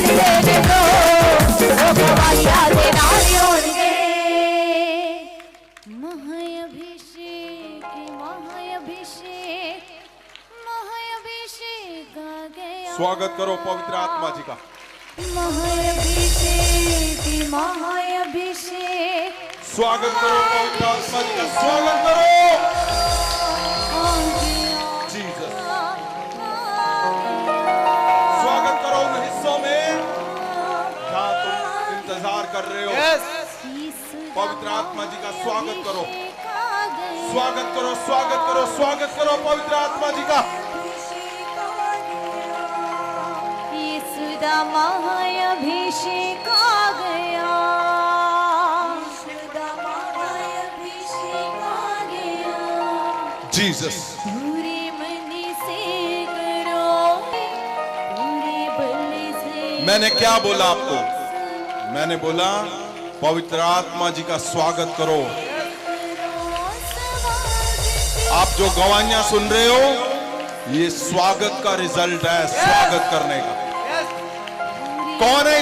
देने दो, वो गवाहियां देना होंगे। महाअभिषेक महाअभिषेक महाअभिषेक आ गया। स्वागत करो पवित्र आत्मा जी का। महाअभिषेक महाअभिषेक स्वागत करो पवित्र आत्मा जी का। स्वागत करो जीसस। स्वागत करो उन हिस्सों में जहां तुम इंतजार कर रहे हो। पवित्र आत्मा जी का स्वागत करो, स्वागत करो, स्वागत करो, स्वागत करो पवित्र आत्मा जी का। महाअभिषेक आ गया, महाअभिषेक आ गया। जीसस। पूरे मन से करो, पूरे बल से। मैंने क्या बोला आपको? मैंने बोला पवित्र आत्मा जी का स्वागत करो। आप जो गवाहियां सुन रहे हो, ये स्वागत का रिजल्ट है, स्वागत करने का। कौन है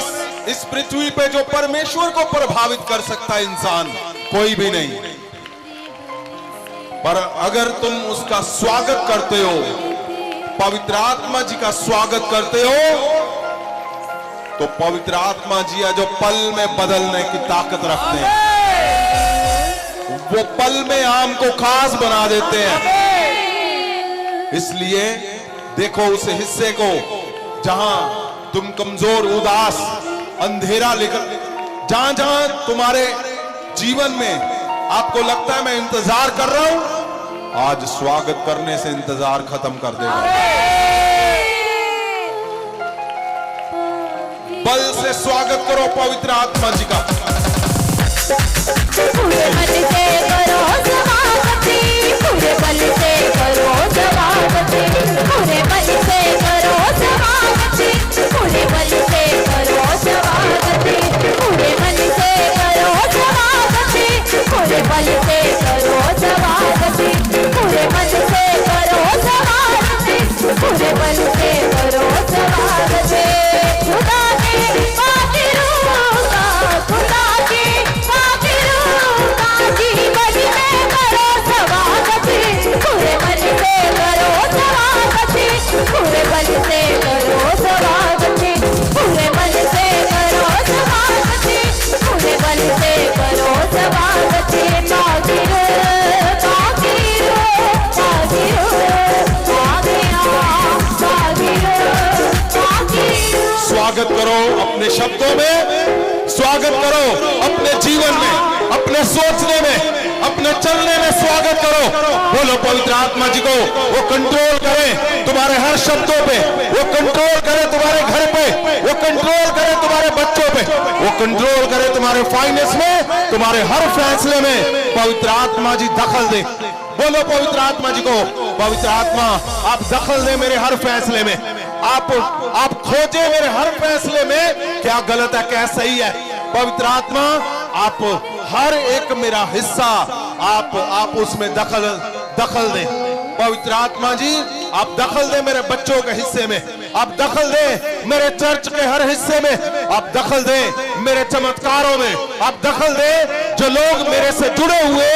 इस पृथ्वी पे जो परमेश्वर को प्रभावित कर सकता है? इंसान कोई भी नहीं। पर अगर तुम उसका स्वागत करते हो, पवित्र आत्मा जी का स्वागत करते हो, तो पवित्र आत्मा जी है जो पल में बदलने की ताकत रखते हैं। वो पल में आम को खास बना देते हैं। इसलिए देखो उस हिस्से को जहां तुम कमजोर, उदास, अंधेरा लेकर, जहां जहां तुम्हारे जीवन में आपको लगता है मैं इंतजार कर रहा हूं, आज स्वागत करने से इंतजार खत्म कर देगा। बल से स्वागत करो पवित्र आत्मा जी का। पूरे मन से करो समागति, पूरे बल से करो समागति, पूरे मन से करो समागति, पूरे बल से करो समागति, पूरे मन से करो समागति, पूरे बल से करो समागति, पूरे मन से करो समागति, पूरे बल से करो समागति। खुदा के पातिरूका, खुदा के पातिरूका, जीवन में करो समागति, पूरे मन से करो समागति, पूरे बल से करो समागति, पूरे मन से करो समागति, पूरे बल से करो समागति। पातिरू पातिरू पातिरू आ गया, पातिरू पातिरू। स्वागत करो अपने शब्दों में, स्वागत करो अपने जीवन में, अपने सोचने में, अपने चलने में स्वागत करो। बोलो पवित्र आत्मा जी को वो कंट्रोल करे तुम्हारे हर शब्दों पे, वो कंट्रोल करे तुम्हारे घर पे, वो कंट्रोल करे तुम्हारे बच्चों पे, वो कंट्रोल करे तुम्हारे फाइनेंस में, तुम्हारे हर फैसले में। पवित्र आत्मा जी दखल दे। बोलो पवित्र आत्मा जी को, पवित्र आत्मा आप दखल दे मेरे हर फैसले में। आप खोजे मेरे हर फैसले में क्या गलत है, क्या सही है। पवित्र आत्मा आप हर एक मेरा हिस्सा आप उसमें दखल दें। पवित्र आत्मा जी आप दखल दे मेरे बच्चों के हिस्से में, आप दखल दे मेरे चर्च के हर हिस्से में, आप दखल दे मेरे चमत्कारों में, आप दखल दे जो लोग मेरे से जुड़े हुए।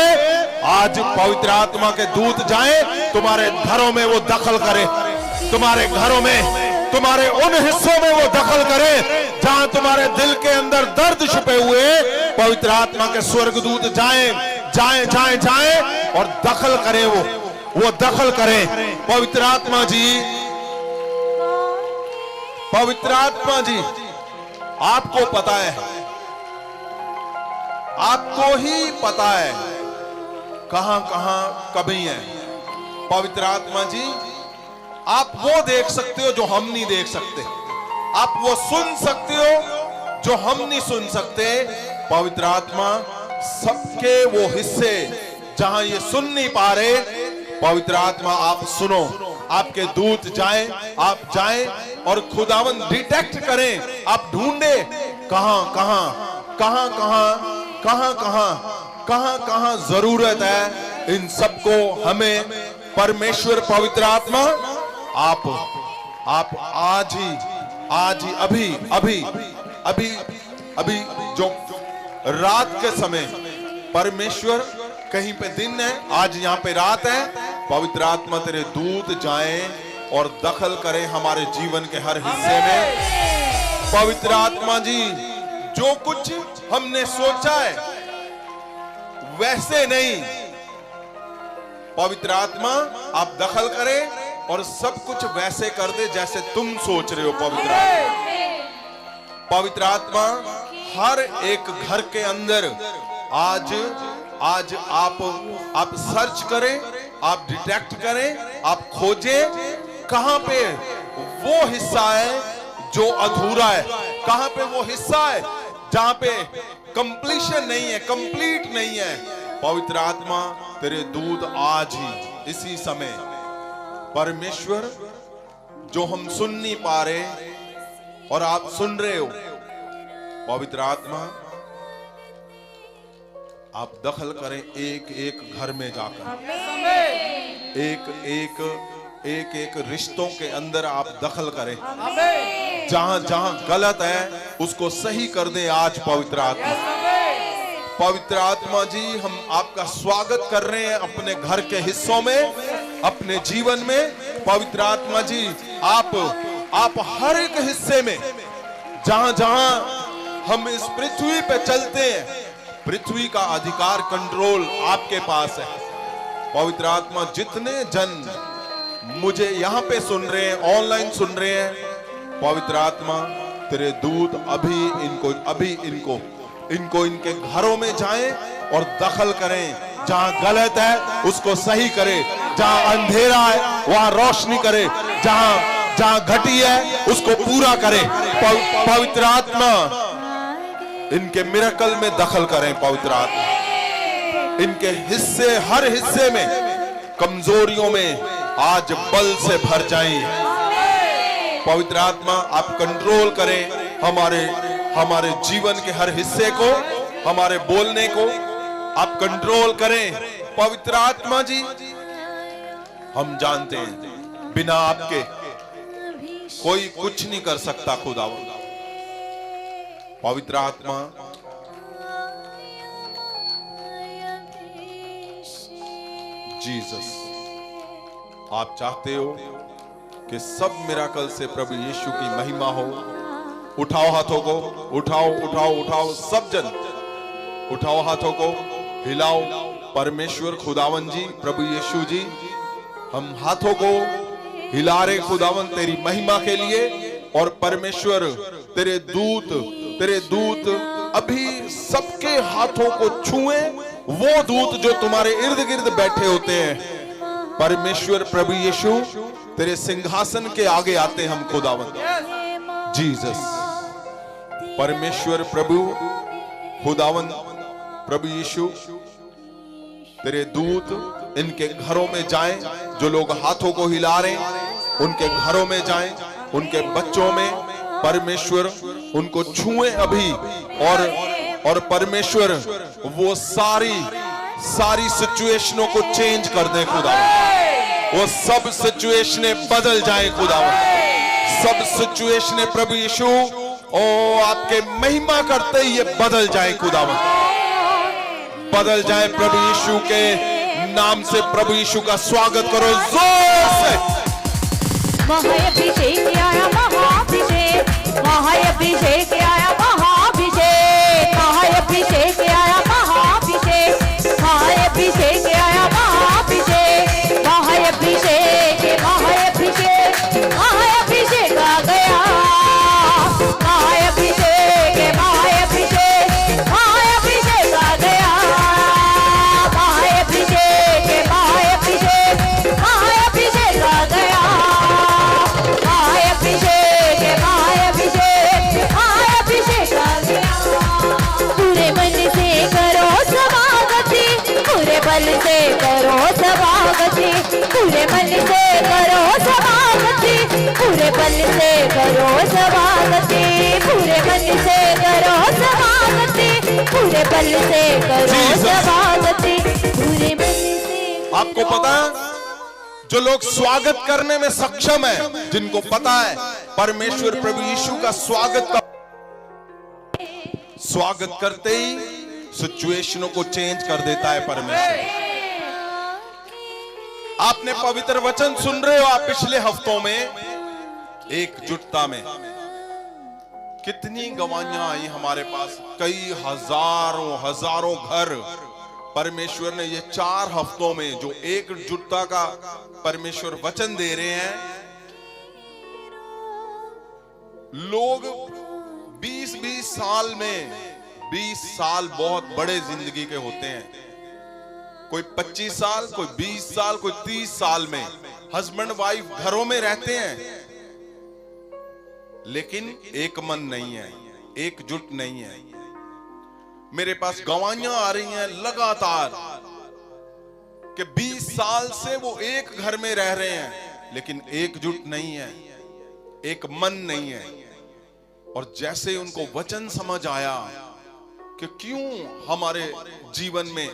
आज पवित्र आत्मा के दूत जाएं तुम्हारे घरों में, वो दखल करे तुम्हारे घरों में, तुम्हारे उन हिस्सों में वो दखल करे जहां तुम्हारे दिल के अंदर दर्द छुपे हुए। पवित्र आत्मा के स्वर्गदूत जाएं जाएं जाएं जाएं और दखल करे, वो दखल करे। पवित्र आत्मा जी, पवित्र आत्मा जी आपको पता है, आपको ही पता है कहां कहां कमी है। पवित्र आत्मा जी आप वो देख सकते हो जो हम नहीं देख सकते, आप वो सुन सकते हो जो हम नहीं सुन सकते। पवित्र आत्मा सबके वो हिस्से जहां ये सुन नहीं पा रहे, पवित्र आत्मा आप सुनो। आपके दूत जाएं, आप जाएं और खुदावन डिटेक्ट करें, आप ढूंढे कहां कहां कहां कहां कहां कहां कहां कहां जरूरत है। इन सबको हमें परमेश्वर पवित्र आत्मा आप आज ही आज ही अभी जो रात के समय परमेश्वर कहीं पे दिन है, आज यहाँ पे रात है। पवित्र आत्मा तेरे दूत जाएं और दखल करें हमारे जीवन के हर हिस्से में। पवित्र आत्मा जी, जो कुछ हमने सोचा है वैसे नहीं, पवित्र आत्मा आप दखल करें और सब कुछ वैसे कर दे जैसे तुम सोच रहे हो। पवित्र आत्मा हर एक घर के अंदर आज आप सर्च करें, आप डिटेक्ट करें, आप खोजें कहां पे वो हिस्सा है जो अधूरा है, कहां पे वो हिस्सा है जहां पे कंप्लीशन नहीं है, कंप्लीट नहीं है। पवित्र आत्मा तेरे दूत आज ही इसी समय परमेश्वर जो हम सुन नहीं पा रहे और आप सुन रहे हो, पवित्र आत्मा आप दखल करें एक एक घर में जाकर, एक एक रिश्तों के अंदर आप दखल करें। जहां जहां गलत है उसको सही कर दें आज। पवित्र आत्मा जी, हम आपका स्वागत कर रहे हैं अपने घर के हिस्सों में, अपने जीवन में। पवित्र आत्मा जी, आप हर एक हिस्से में जहां जहां हम इस पृथ्वी पे चलते हैं, पृथ्वी का अधिकार, कंट्रोल आपके पास है। पवित्र आत्मा, जितने जन मुझे यहां पे सुन रहे हैं, ऑनलाइन सुन रहे हैं, पवित्र आत्मा तेरे दूत अभी इनको इनके घरों में जाएं और दखल करें। जहां गलत है उसको सही करे, जहां अंधेरा है वहां रोशनी करे, जहां घटी है उसको पूरा करे। पवित्र आत्मा इनके मिरेकल में दखल करें। पवित्र आत्मा इनके हिस्से, हर हिस्से में, कमजोरियों में आज बल से भर जाएं। पवित्र आत्मा आप कंट्रोल करें हमारे जीवन के हर हिस्से को, हमारे बोलने को आप कंट्रोल करें। पवित्र आत्मा जी, हम जानते हैं बिना आपके कोई कुछ नहीं कर सकता खुदावंद। पवित्र आत्मा जीसस, आप चाहते हो कि सब मिराकल से प्रभु यीशु की महिमा हो। उठाओ हाथों को, उठाओ सब जन उठाओ हाथों को, हिलाओ। परमेश्वर खुदावन जी, प्रभु यीशु जी, हम हाथों को हिला रहे खुदावन तेरी महिमा के लिए। और परमेश्वर तेरे दूत अभी सबके हाथों को छुएं, वो दूत जो तुम्हारे इर्द गिर्द बैठे होते हैं। परमेश्वर प्रभु यीशु तेरे सिंहासन के आगे आते हम खुदावन जीसस। परमेश्वर प्रभु खुदावन प्रभु यीशु, तेरे दूत इनके घरों में जाएं। जो लोग हाथों को हिला रहे हैं उनके घरों में जाएं, उनके बच्चों में परमेश्वर उनको छुएं अभी। और परमेश्वर वो सारी सिचुएशनों को चेंज कर दे खुदा। वो सब सिचुएशनें बदल जाए खुदा, सब सिचुएशनें प्रभु यीशु ओ आपके महिमा करते ही ये बदल जाए खुदा, बदल जाए। प्रभु यीशु के नाम से प्रभु यीशु का स्वागत करो जोर से। महाअभिषेक आया, महाअभिषेक, महाअभिषेक आया, महाअभिषेक, महाअभिषेक आया, महाअभिषेक, महाअभिषेक आया, महाअभिषेक, महाअभिषेक, महाअभिषेक, महाअभिषेक आ गया, महाअभिषेक, महाअभिषेक, महाअभिषेक आ गया, महाअभिषेक, महाअभिषेक, महाअभिषेक आ गया, महाअभिषेक, महाअभिषेक, महाअभिषेक आ गया। पूरे मन से करो समागति, पूरे बल से करो समागति, पूरे मन से करो समागति, पूरे बल से करो समागति, पूरे मन से करो समागति, पूरे बल से करो समागति, पूरे मन से। आपको पता है जो लोग स्वागत करने में सक्षम है, जिनको पता है परमेश्वर प्रभु यीशु का स्वागत करते ही सिचुएशनों को चेंज कर देता है परमेश्वर। आपने पवित्र वचन सुन रहे हो। आप पिछले हफ्तों में एकजुटता में कितनी गवाहियां आई हमारे पास, कई हजारों घर परमेश्वर ने ये 4 हफ्तों में जो एकजुटता का परमेश्वर वचन दे रहे हैं। लोग 20-20 साल में, 20 साल बहुत बड़े जिंदगी के होते हैं। कोई 25 साल, कोई 20 साल, कोई 30 साल में हस्बैंड वाइफ घरों में रहते हैं, लेकिन एक मन नहीं है, एकजुट नहीं है। मेरे पास गवाहियां आ रही हैं लगातार कि 20 साल से वो एक घर में रह रहे हैं, लेकिन एकजुट नहीं है, एक मन नहीं है। और जैसे उनको वचन समझ आया कि क्यों हमारे जीवन में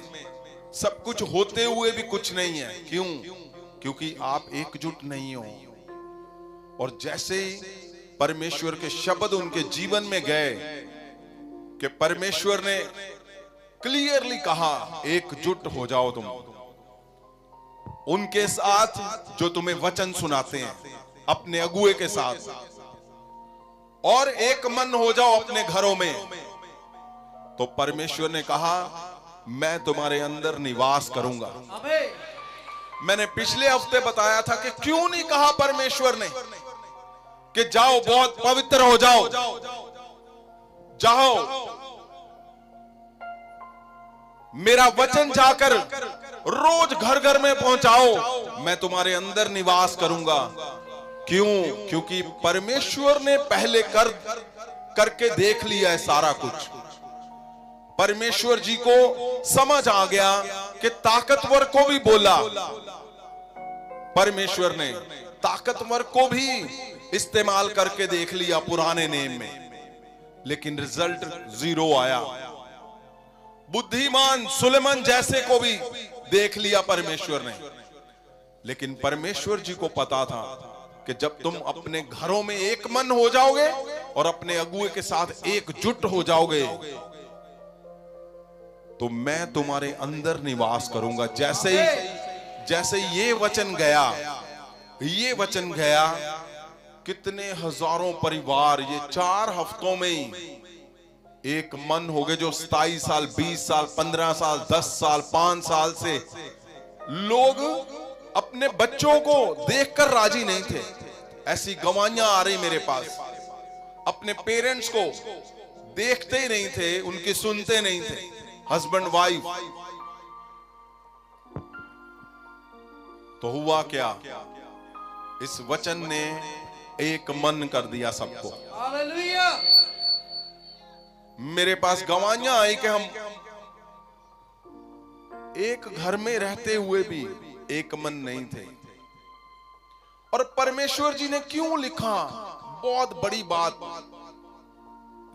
सब कुछ होते हुए भी कुछ नहीं है, क्यों? क्योंकि आप एकजुट नहीं हो। और जैसे ही परमेश्वर के शब्द उनके जीवन में गए कि परमेश्वर ने क्लियरली कहा एकजुट हो जाओ तुम उनके साथ जो तुम्हें वचन सुनाते हैं, अपने अगुए के साथ, और एक मन हो जाओ अपने घरों में। तो परमेश्वर ने कहा मैं तुम्हारे अंदर निवास करूंगा। मैंने पिछले हफ्ते बताया था कि क्यों नहीं कहा परमेश्वर ने कि जाओ बहुत पवित्र हो जाओ, जाओ मेरा वचन जाकर रोज घर घर में पहुंचाओ, मैं तुम्हारे अंदर निवास करूंगा। क्यों? क्योंकि परमेश्वर ने पहले करके देख लिया है सारा कुछ। परमेश्वर जी को समझ आ गया कि ताकतवर को भी बोला, परमेश्वर ने ताकतवर को भी इस्तेमाल करके देख लिया पुराने नेम में, लेकिन रिजल्ट 0 आया। बुद्धिमान सुलेमान जैसे को भी देख लिया परमेश्वर ने, लेकिन परमेश्वर जी को पता था कि जब तुम अपने घरों में एक मन हो जाओगे और अपने अगुए के साथ एकजुट हो जाओगे तो मैं तुम्हारे अंदर निवास करूंगा। जैसे ये वचन गया, कितने हजारों परिवार ये 4 हफ्तों में ही एक मन हो गए। जो 27 साल, 20 साल, 15 साल, 10 साल, 5 साल से लोग अपने बच्चों को देखकर राजी नहीं थे। ऐसी गवाहियां आ रही मेरे पास, अपने पेरेंट्स को देखते ही नहीं थे, उनकी सुनते नहीं थे, हस्बैंड वाइफ। तो हुआ क्या? इस वचन ने एक मन कर दिया सबको। हालेलुया। मेरे पास गवाहियां आई कि हम एक घर में रहते हुए भी एक मन नहीं थे। और परमेश्वर जी ने क्यों लिखा? बहुत बड़ी बात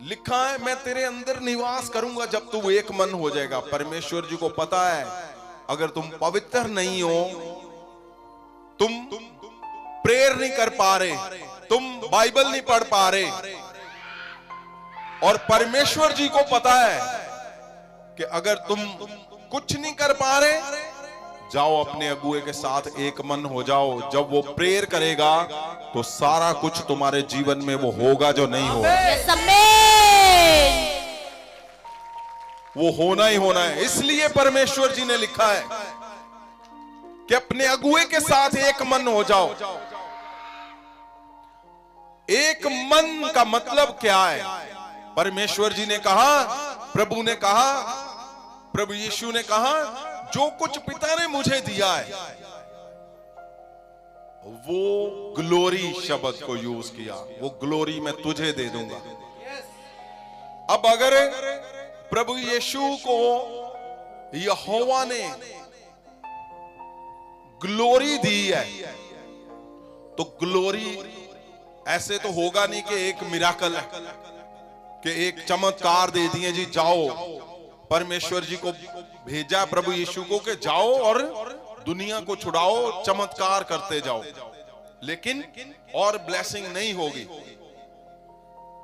लिखा है, मैं तेरे अंदर निवास करूंगा जब तू एक मन हो जाएगा। परमेश्वर जी को पता है अगर तुम पवित्र नहीं हो, तुम प्रेयर नहीं कर पा रहे, तुम बाइबल नहीं पढ़ पा रहे, और परमेश्वर जी को पता है कि अगर तुम कुछ नहीं कर पा रहे, जाओ अपने अगुए के साथ एक मन हो जाओ। जब वो प्रेयर करेगा तो सारा कुछ तुम्हारे जीवन में वो होगा जो नहीं होगा, वो होना ही होना है। इसलिए परमेश्वर जी ने लिखा है कि अपने अगुए के साथ एक मन हो जाओ। एक मन का मतलब क्या है? परमेश्वर जी ने कहा, प्रभु ने कहा, प्रभु यीशु ने कहा, जो कुछ पिता ने मुझे दिया है, वो ग्लोरी शब्द को यूज किया, वो ग्लोरी मैं तुझे दे दूंगा। अब अगर प्रभु यीशु को यहोवा ने ग्लोरी दी है तो ग्लोरी ऐसे तो होगा नहीं कि एक मिराकल है कि एक चमत्कार दे दिए जी जाओ। परमेश्वर जी को भेजा प्रभु यीशु को कि जाओ और दुनिया को छुड़ाओ, चमत्कार करते जाओ। लेकिन और ब्लेसिंग नहीं होगी।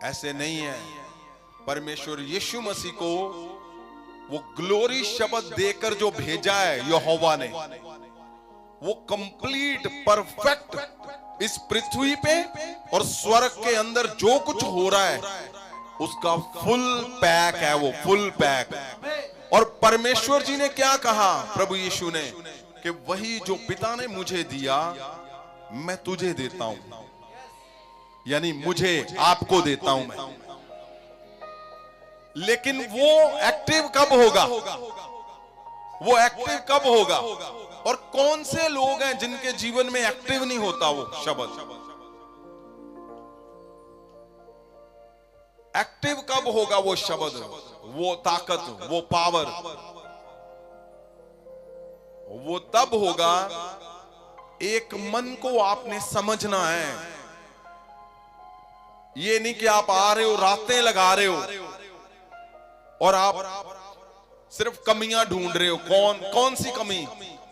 ऐसे नहीं है। परमेश्वर यीशु मसीह को वो ग्लोरी शब्द देकर जो भेजा है यहोवा ने, वो कंप्लीट परफेक्ट इस पृथ्वी पे और स्वर्ग के अंदर जो कुछ हो रहा है उसका फुल पैक है, वो फुल पैक। और परमेश्वर जी ने क्या कहा, प्रभु यीशु ने, कि वही जो पिता ने मुझे दिया मैं तुझे देता हूं, यानी मुझे आपको देता हूं मैं। लेकिन वो एक्टिव कब होगा, वो एक्टिव कब होगा, और कौन से लोग हैं जिनके जीवन में एक्टिव नहीं होता वो शब्द? एक्टिव कब होगा वो शब्द, वो ताकत, वो पावर? वो तब होगा, एक मन को आपने समझना है। ये नहीं कि आप आ रहे हो, रातें लगा रहे हो और आप सिर्फ कमियां ढूंढ रहे हो। कौन सी कमी?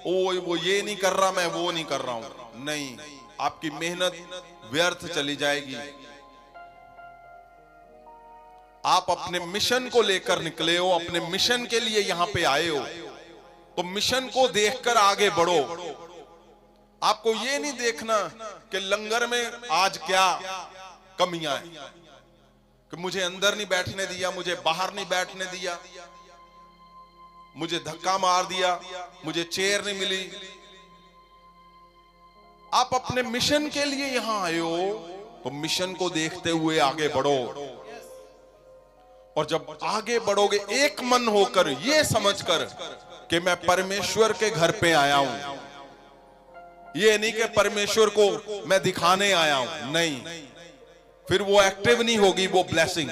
वो ये नहीं कर रहा, मैं वो नहीं कर रहा हूं। नहीं, आपकी मेहनत व्यर्थ चली जाएगी। आप अपने मिशन को लेकर निकले हो, अपने मिशन के लिए यहां पे आए हो, तो मिशन को देखकर आगे बढ़ो। आपको ये नहीं देखना कि लंगर में आज क्या कमियां हैं, कि मुझे अंदर नहीं बैठने दिया, मुझे बाहर नहीं बैठने दिया, मुझे धक्का मार दिया, मुझे चेयर नहीं मिली। आप अपने मिशन के लिए यहां आए हो, तो मिशन को देखते हुए आगे बढ़ो। और जब आगे बढ़ोगे एक मन होकर, ये समझकर कि मैं परमेश्वर के घर पे आया हूं, ये नहीं कि परमेश्वर को मैं दिखाने आया हूं, नहीं, फिर वो एक्टिव नहीं होगी वो ब्लेसिंग।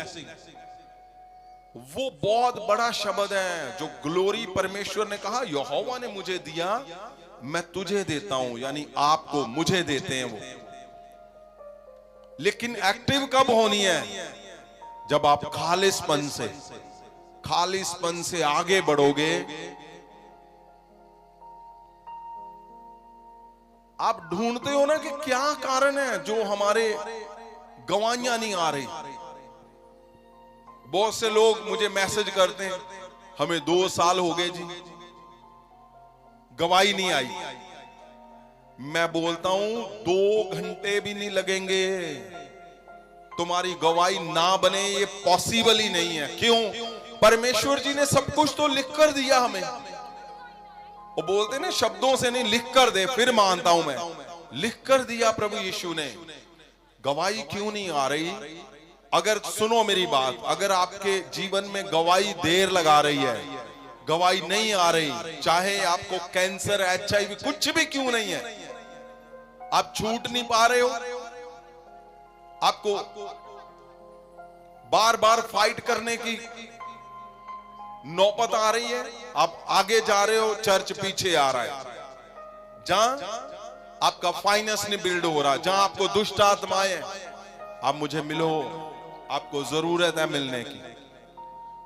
वो बहुत बड़ा शब्द है जो ग्लोरी परमेश्वर ने कहा यहोवा ने मुझे दिया मैं तुझे देता हूं, यानी आपको मुझे देते हैं वो। लेकिन एक्टिव कब होनी है? जब आप खालिसपन से आगे बढ़ोगे। आप ढूंढते हो ना कि क्या कारण है जो हमारे गवाहियां नहीं आ रही। बहुत से लोग मुझे मैसेज करते हैं, हमें 2 साल हो गए जी, गवाही नहीं आई। मैं बोलता हूं 2 घंटे भी नहीं लगेंगे, तुम्हारी गवाही ना बने, ये पॉसिबल ही नहीं है। क्यों? परमेश्वर जी ने सब कुछ तो लिख कर दिया हमें। वो बोलते ना शब्दों से नहीं, लिख कर दे फिर मानता हूं मैं। लिख कर दिया प्रभु यीशु ने। गवाही क्यों नहीं आ रही? अगर सुनो मेरी बात, अगर आपके जीवन में गवाही देर लगा रही है, गवाही नहीं आ रही, चाहे आपको कैंसर, HIV, कुछ भी क्यों नहीं है, आप छूट नहीं पा रहे हो, आपको बार बार फाइट करने की नौबत आ रही है, आप आगे जा रहे हो, चर्च पीछे आ रहा है, जहां आपका फाइनेंस नहीं बिल्ड हो रहा, जहां आपको दुष्ट आत्माएं हैं, आप मुझे मिलो, आपको जरूरत है मिलने की।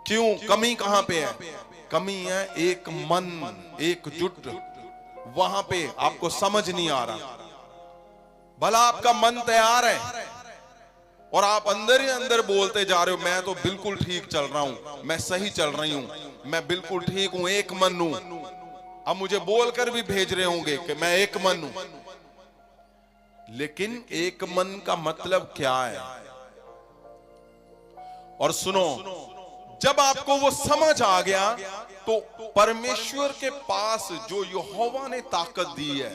क्यों? कमी कहां पे है? कमी है एक मन, एकजुट, वहां पे आपको समझ नहीं आ रहा। भला आपका मन तैयार है और आप अंदर ही अंदर बोलते जा रहे हो, मैं तो बिल्कुल ठीक चल रहा हूं, मैं सही चल रही हूं, मैं बिल्कुल ठीक हूं, एक मन हूं। अब मुझे बोलकर भी भेज रहे होंगे कि मैं एक मन हूं, लेकिन एक मन का मतलब क्या है? और सुनो, जब आपको वो समझ आ गया तो परमेश्वर के पास जो यहोवा ने ताकत दी है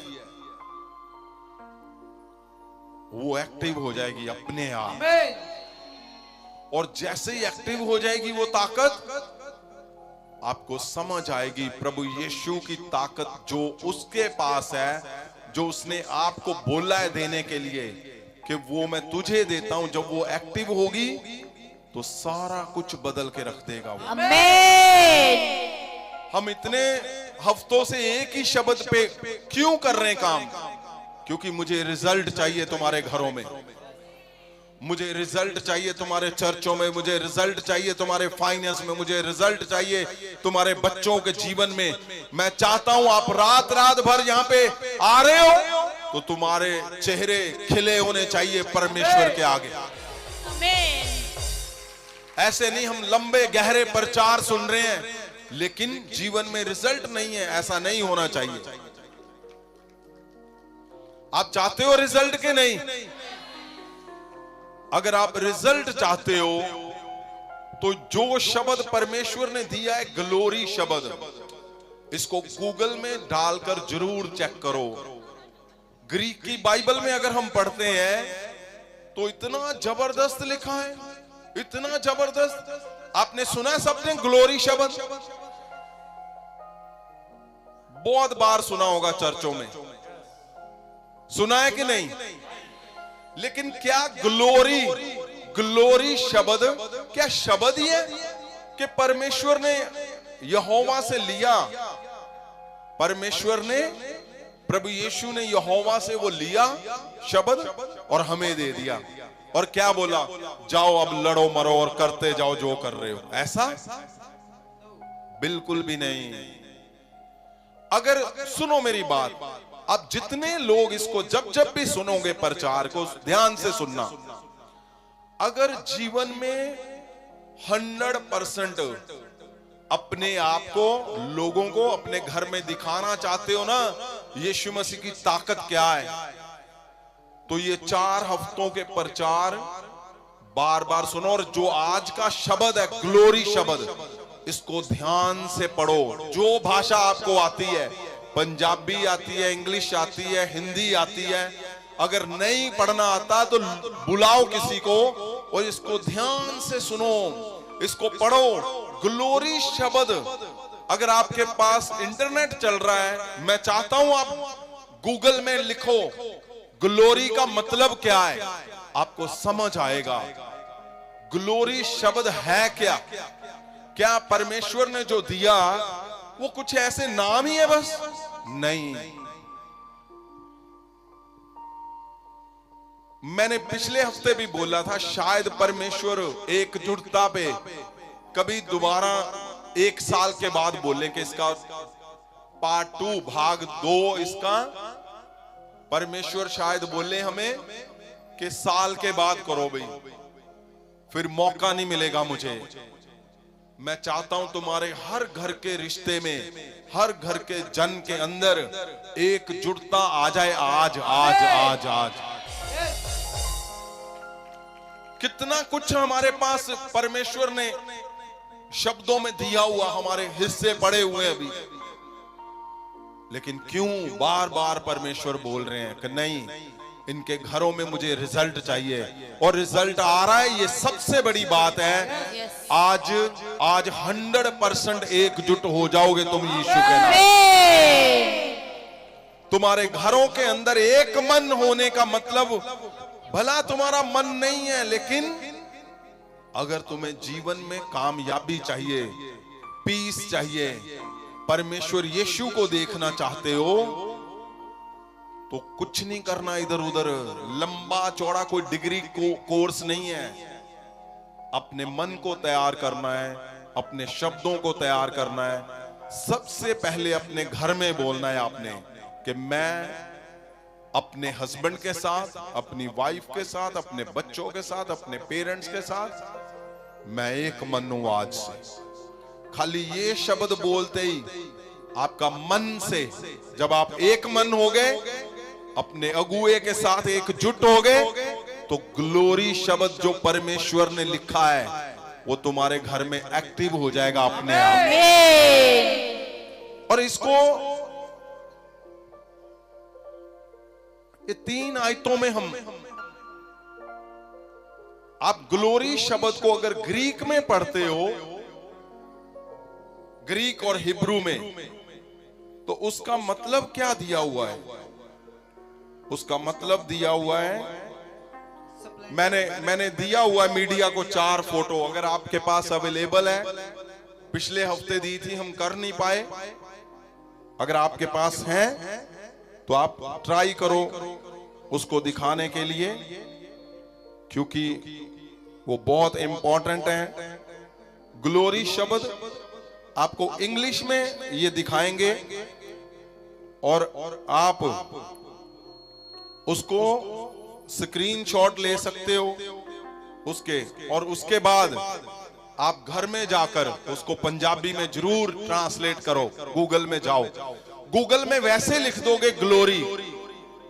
वो एक्टिव हो जाएगी अपने आप। और जैसे ही एक्टिव हो जाएगी वो ताकत, आपको समझ आएगी प्रभु यीशु की ताकत जो उसके पास है, जो उसने आपको बोला है देने के लिए कि वो मैं तुझे देता हूं। जब वो एक्टिव होगी तो सारा कुछ बदल के रख देगा वो। आमीन। हम इतने हफ्तों से एक ही शब्द पे क्यों कर रहे हैं काम? क्योंकि मुझे रिजल्ट चाहिए तुम्हारे घरों में, मुझे रिजल्ट चाहिए तुम्हारे चर्चों में, मुझे रिजल्ट चाहिए तुम्हारे फाइनेंस में, मुझे रिजल्ट चाहिए तुम्हारे बच्चों के जीवन में। मैं चाहता हूं आप रात रात भर यहां पे आ रहे हो तो तुम्हारे चेहरे खिले होने चाहिए परमेश्वर के आगे। आमीन। ऐसे नहीं हम लंबे गहरे प्रचार सुन रहे हैं लेकिन जीवन में रिजल्ट नहीं है, ऐसा नहीं होना चाहिए। आप चाहते हो रिजल्ट के नहीं? अगर आप रिजल्ट चाहते हो तो जो शब्द परमेश्वर ने दिया है ग्लोरी शब्द, इसको गूगल में डालकर जरूर चेक करो। ग्रीक की बाइबल में अगर हम पढ़ते हैं तो इतना जबरदस्त लिखा है, इतना जबरदस्त। आपने सुना है सबने ग्लोरी शब्द? बहुत बार सुना होगा, चर्चों में सुना है कि नहीं? लेकिन क्या ग्लोरी, ग्लोरी शब्द क्या शब्द ही है कि परमेश्वर ने यहोवा से लिया? परमेश्वर ने, प्रभु यीशु ने यहोवा से वो लिया शब्द और हमें दे दिया और क्या बोला? जाओ अब लड़ो मरो और करते जाओ जो कर रहे हो। ऐसा बिल्कुल भी नहीं। अगर सुनो मेरी बात, अब जितने लोग इसको जब जब भी सुनोगे प्रचार को ध्यान से सुनना, अगर जीवन में 100% अपने आप को, लोगों को अपने घर में दिखाना चाहते हो ना यीशु मसीह की ताकत क्या है, तो ये 4 हफ्तों के प्रचार बार बार सुनो। और जो आज का शब्द है ग्लोरी शब्द, इसको ध्यान से पढ़ो। जो भाषा आपको आती है, पंजाबी आती है, इंग्लिश आती है, हिंदी आती है, अगर नहीं पढ़ना आता तो बुलाओ किसी को और इसको ध्यान से सुनो, इसको पढ़ो। ग्लोरी शब्द, अगर आपके पास इंटरनेट चल रहा है, मैं चाहता हूं आप गूगल में लिखो ग्लोरी का मतलब क्या है, आपको समझ आएगा। ग्लोरी शब्द है क्या? क्या परमेश्वर ने जो दिया वो कुछ ऐसे नाम ही है बस? नहीं। मैंने पिछले हफ्ते भी बोला था, शायद परमेश्वर एकजुटता पे कभी दोबारा 1 साल के बाद बोले कि इसका पार्ट 2 भाग 2, इसका परमेश्वर शायद बोले हमें कि साल के बाद करो भाई, फिर मौका नहीं मिलेगा मुझे। मैं चाहता हूं तुम्हारे हर घर के रिश्ते में, हर घर के जन के अंदर एकजुटता आ जाए। आज आज आज आज कितना कुछ हमारे पास परमेश्वर ने शब्दों में दिया हुआ, हमारे हिस्से पड़े हुए अभी, लेकिन क्यों बार बार परमेश्वर बोल रहे हैं कि नहीं, इनके घरों में मुझे रिजल्ट चाहिए और रिजल्ट आ रहा है। ये सबसे बड़ी बात है। आज 100% एकजुट हो जाओगे तुम यीशु के नाम। तुम्हारे घरों के अंदर एक मन होने का मतलब, भला तुम्हारा मन नहीं है, लेकिन अगर तुम्हें जीवन में कामयाबी चाहिए, पीस चाहिए, परमेश्वर यीशु को देखना चाहते हो, तो कुछ नहीं करना इधर उधर लंबा चौड़ा कोई डिग्री कोर्स नहीं है। अपने मन को तैयार करना है, अपने शब्दों को तैयार करना है। सबसे पहले अपने घर में बोलना है आपने कि मैं अपने हस्बैंड के साथ, अपनी वाइफ के साथ, अपने बच्चों के साथ, अपने पेरेंट्स के साथ मैं एक मन हूं आज से। खाली ये शब्द बोलते ही आपका मन से जब आप एक मन हो गए, अपने अगुए के साथ एकजुट हो गए, तो ग्लोरी शब्द जो परमेश्वर ने लिखा है वो तुम्हारे घर में एक्टिव हो जाएगा अपने आप। और इसको ये 3 आयतों में हम, आप ग्लोरी शब्द को अगर ग्रीक में पढ़ते हो, ग्रीक और हिब्रू में, तो उसका मतलब क्या दिया हुआ है? उसका मतलब दिया हुआ है, मैंने दिया हुआ है मीडिया को 4 फोटो, अगर आपके पास अवेलेबल है। पिछले हफ्ते दी थी, हम कर नहीं पाए। अगर आपके पास है तो आप ट्राई करो उसको दिखाने के लिए, क्योंकि वो बहुत इंपॉर्टेंट है। ग्लोरी शब्द आपको इंग्लिश में ये दिखाएंगे और आप उसको स्क्रीनशॉट ले सकते हो उसके, और उसके बाद आप घर में जाकर उसको पंजाबी में जरूर ट्रांसलेट करो। गूगल में जाओ, गूगल में वैसे लिख दोगे ग्लोरी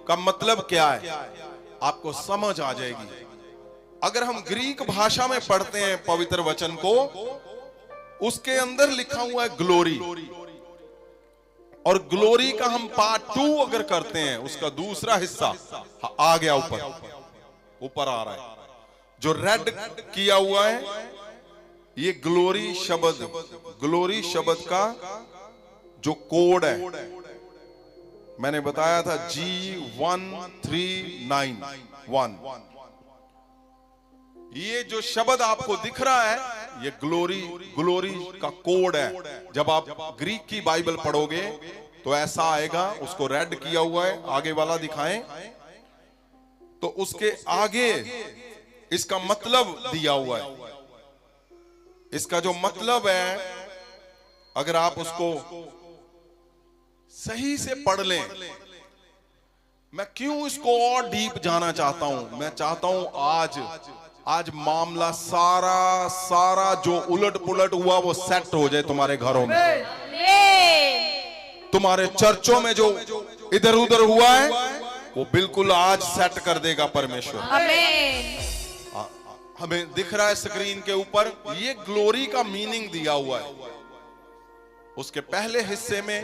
का मतलब क्या है, आपको समझ आ जाएगी। अगर हम ग्रीक भाषा में पढ़ते हैं पवित्र वचन को, उसके अंदर लिखा हुआ है ग्लोरी, और ग्लोरी का हम पार्ट 2 अगर करते हैं, उसका दूसरा हिस्सा आ गया, ऊपर आ रहा है, जो रेड किया हुआ है, ये ग्लोरी शब्द का जो कोड है, मैंने बताया था G1391। ये जो शब्द आपको दिख रहा है, ये ग्लोरी का कोड है। जब आप ग्रीक की बाइबल पढ़ोगे तो ऐसा आएगा, उसको रेड किया हुआ है, आगे वाला दिखाएं तो उसके आगे इसका मतलब दिया हुआ है। इसका जो मतलब है, अगर आप उसको सही से पढ़ लें, मैं क्यों इसको और डीप जाना चाहता हूं, मैं चाहता हूं आज मामला सारा जो उलट पुलट हुआ वो सेट हो जाए तुम्हारे घरों में, तुम्हारे चर्चों में जो इधर उधर हुआ है वो बिल्कुल आज सेट कर देगा परमेश्वर। हमें दिख रहा है स्क्रीन के ऊपर, ये ग्लोरी का मीनिंग दिया हुआ है उसके पहले हिस्से में।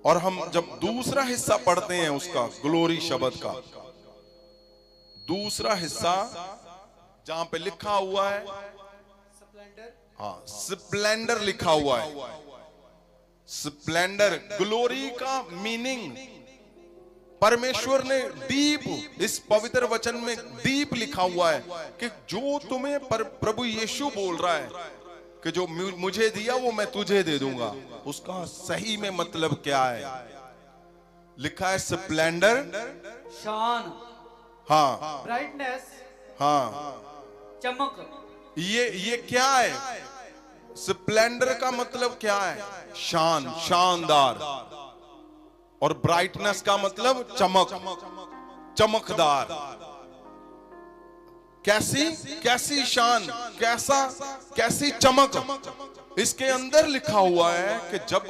और हम जब दूसरा हिस्सा पढ़ते हैं उसका, ग्लोरी शब्द का दूसरा हिस्सा, जहां पे लिखा हुआ है, हाँ, स्प्लेंडर लिखा हुआ है, स्प्लेंडर, ग्लोरी का मीनिंग परमेश्वर ने डीप, इस पवित्र वचन में डीप लिखा हुआ है कि जो तुम्हें प्रभु यीशु बोल रहा है कि जो मुझे दिया वो मैं तुझे दे दूंगा, उसका सही में मतलब क्या है। लिखा है स्प्लेंडर, शान, हाँ, ब्राइटनेस, हाँ, चमक। ये क्या है? स्प्लेंडर का मतलब क्या है? शान, शानदार, और ब्राइटनेस का मतलब चमक, चमकदार। कैसी शान, कैसी चमक इसके अंदर लिखा हुआ है कि जब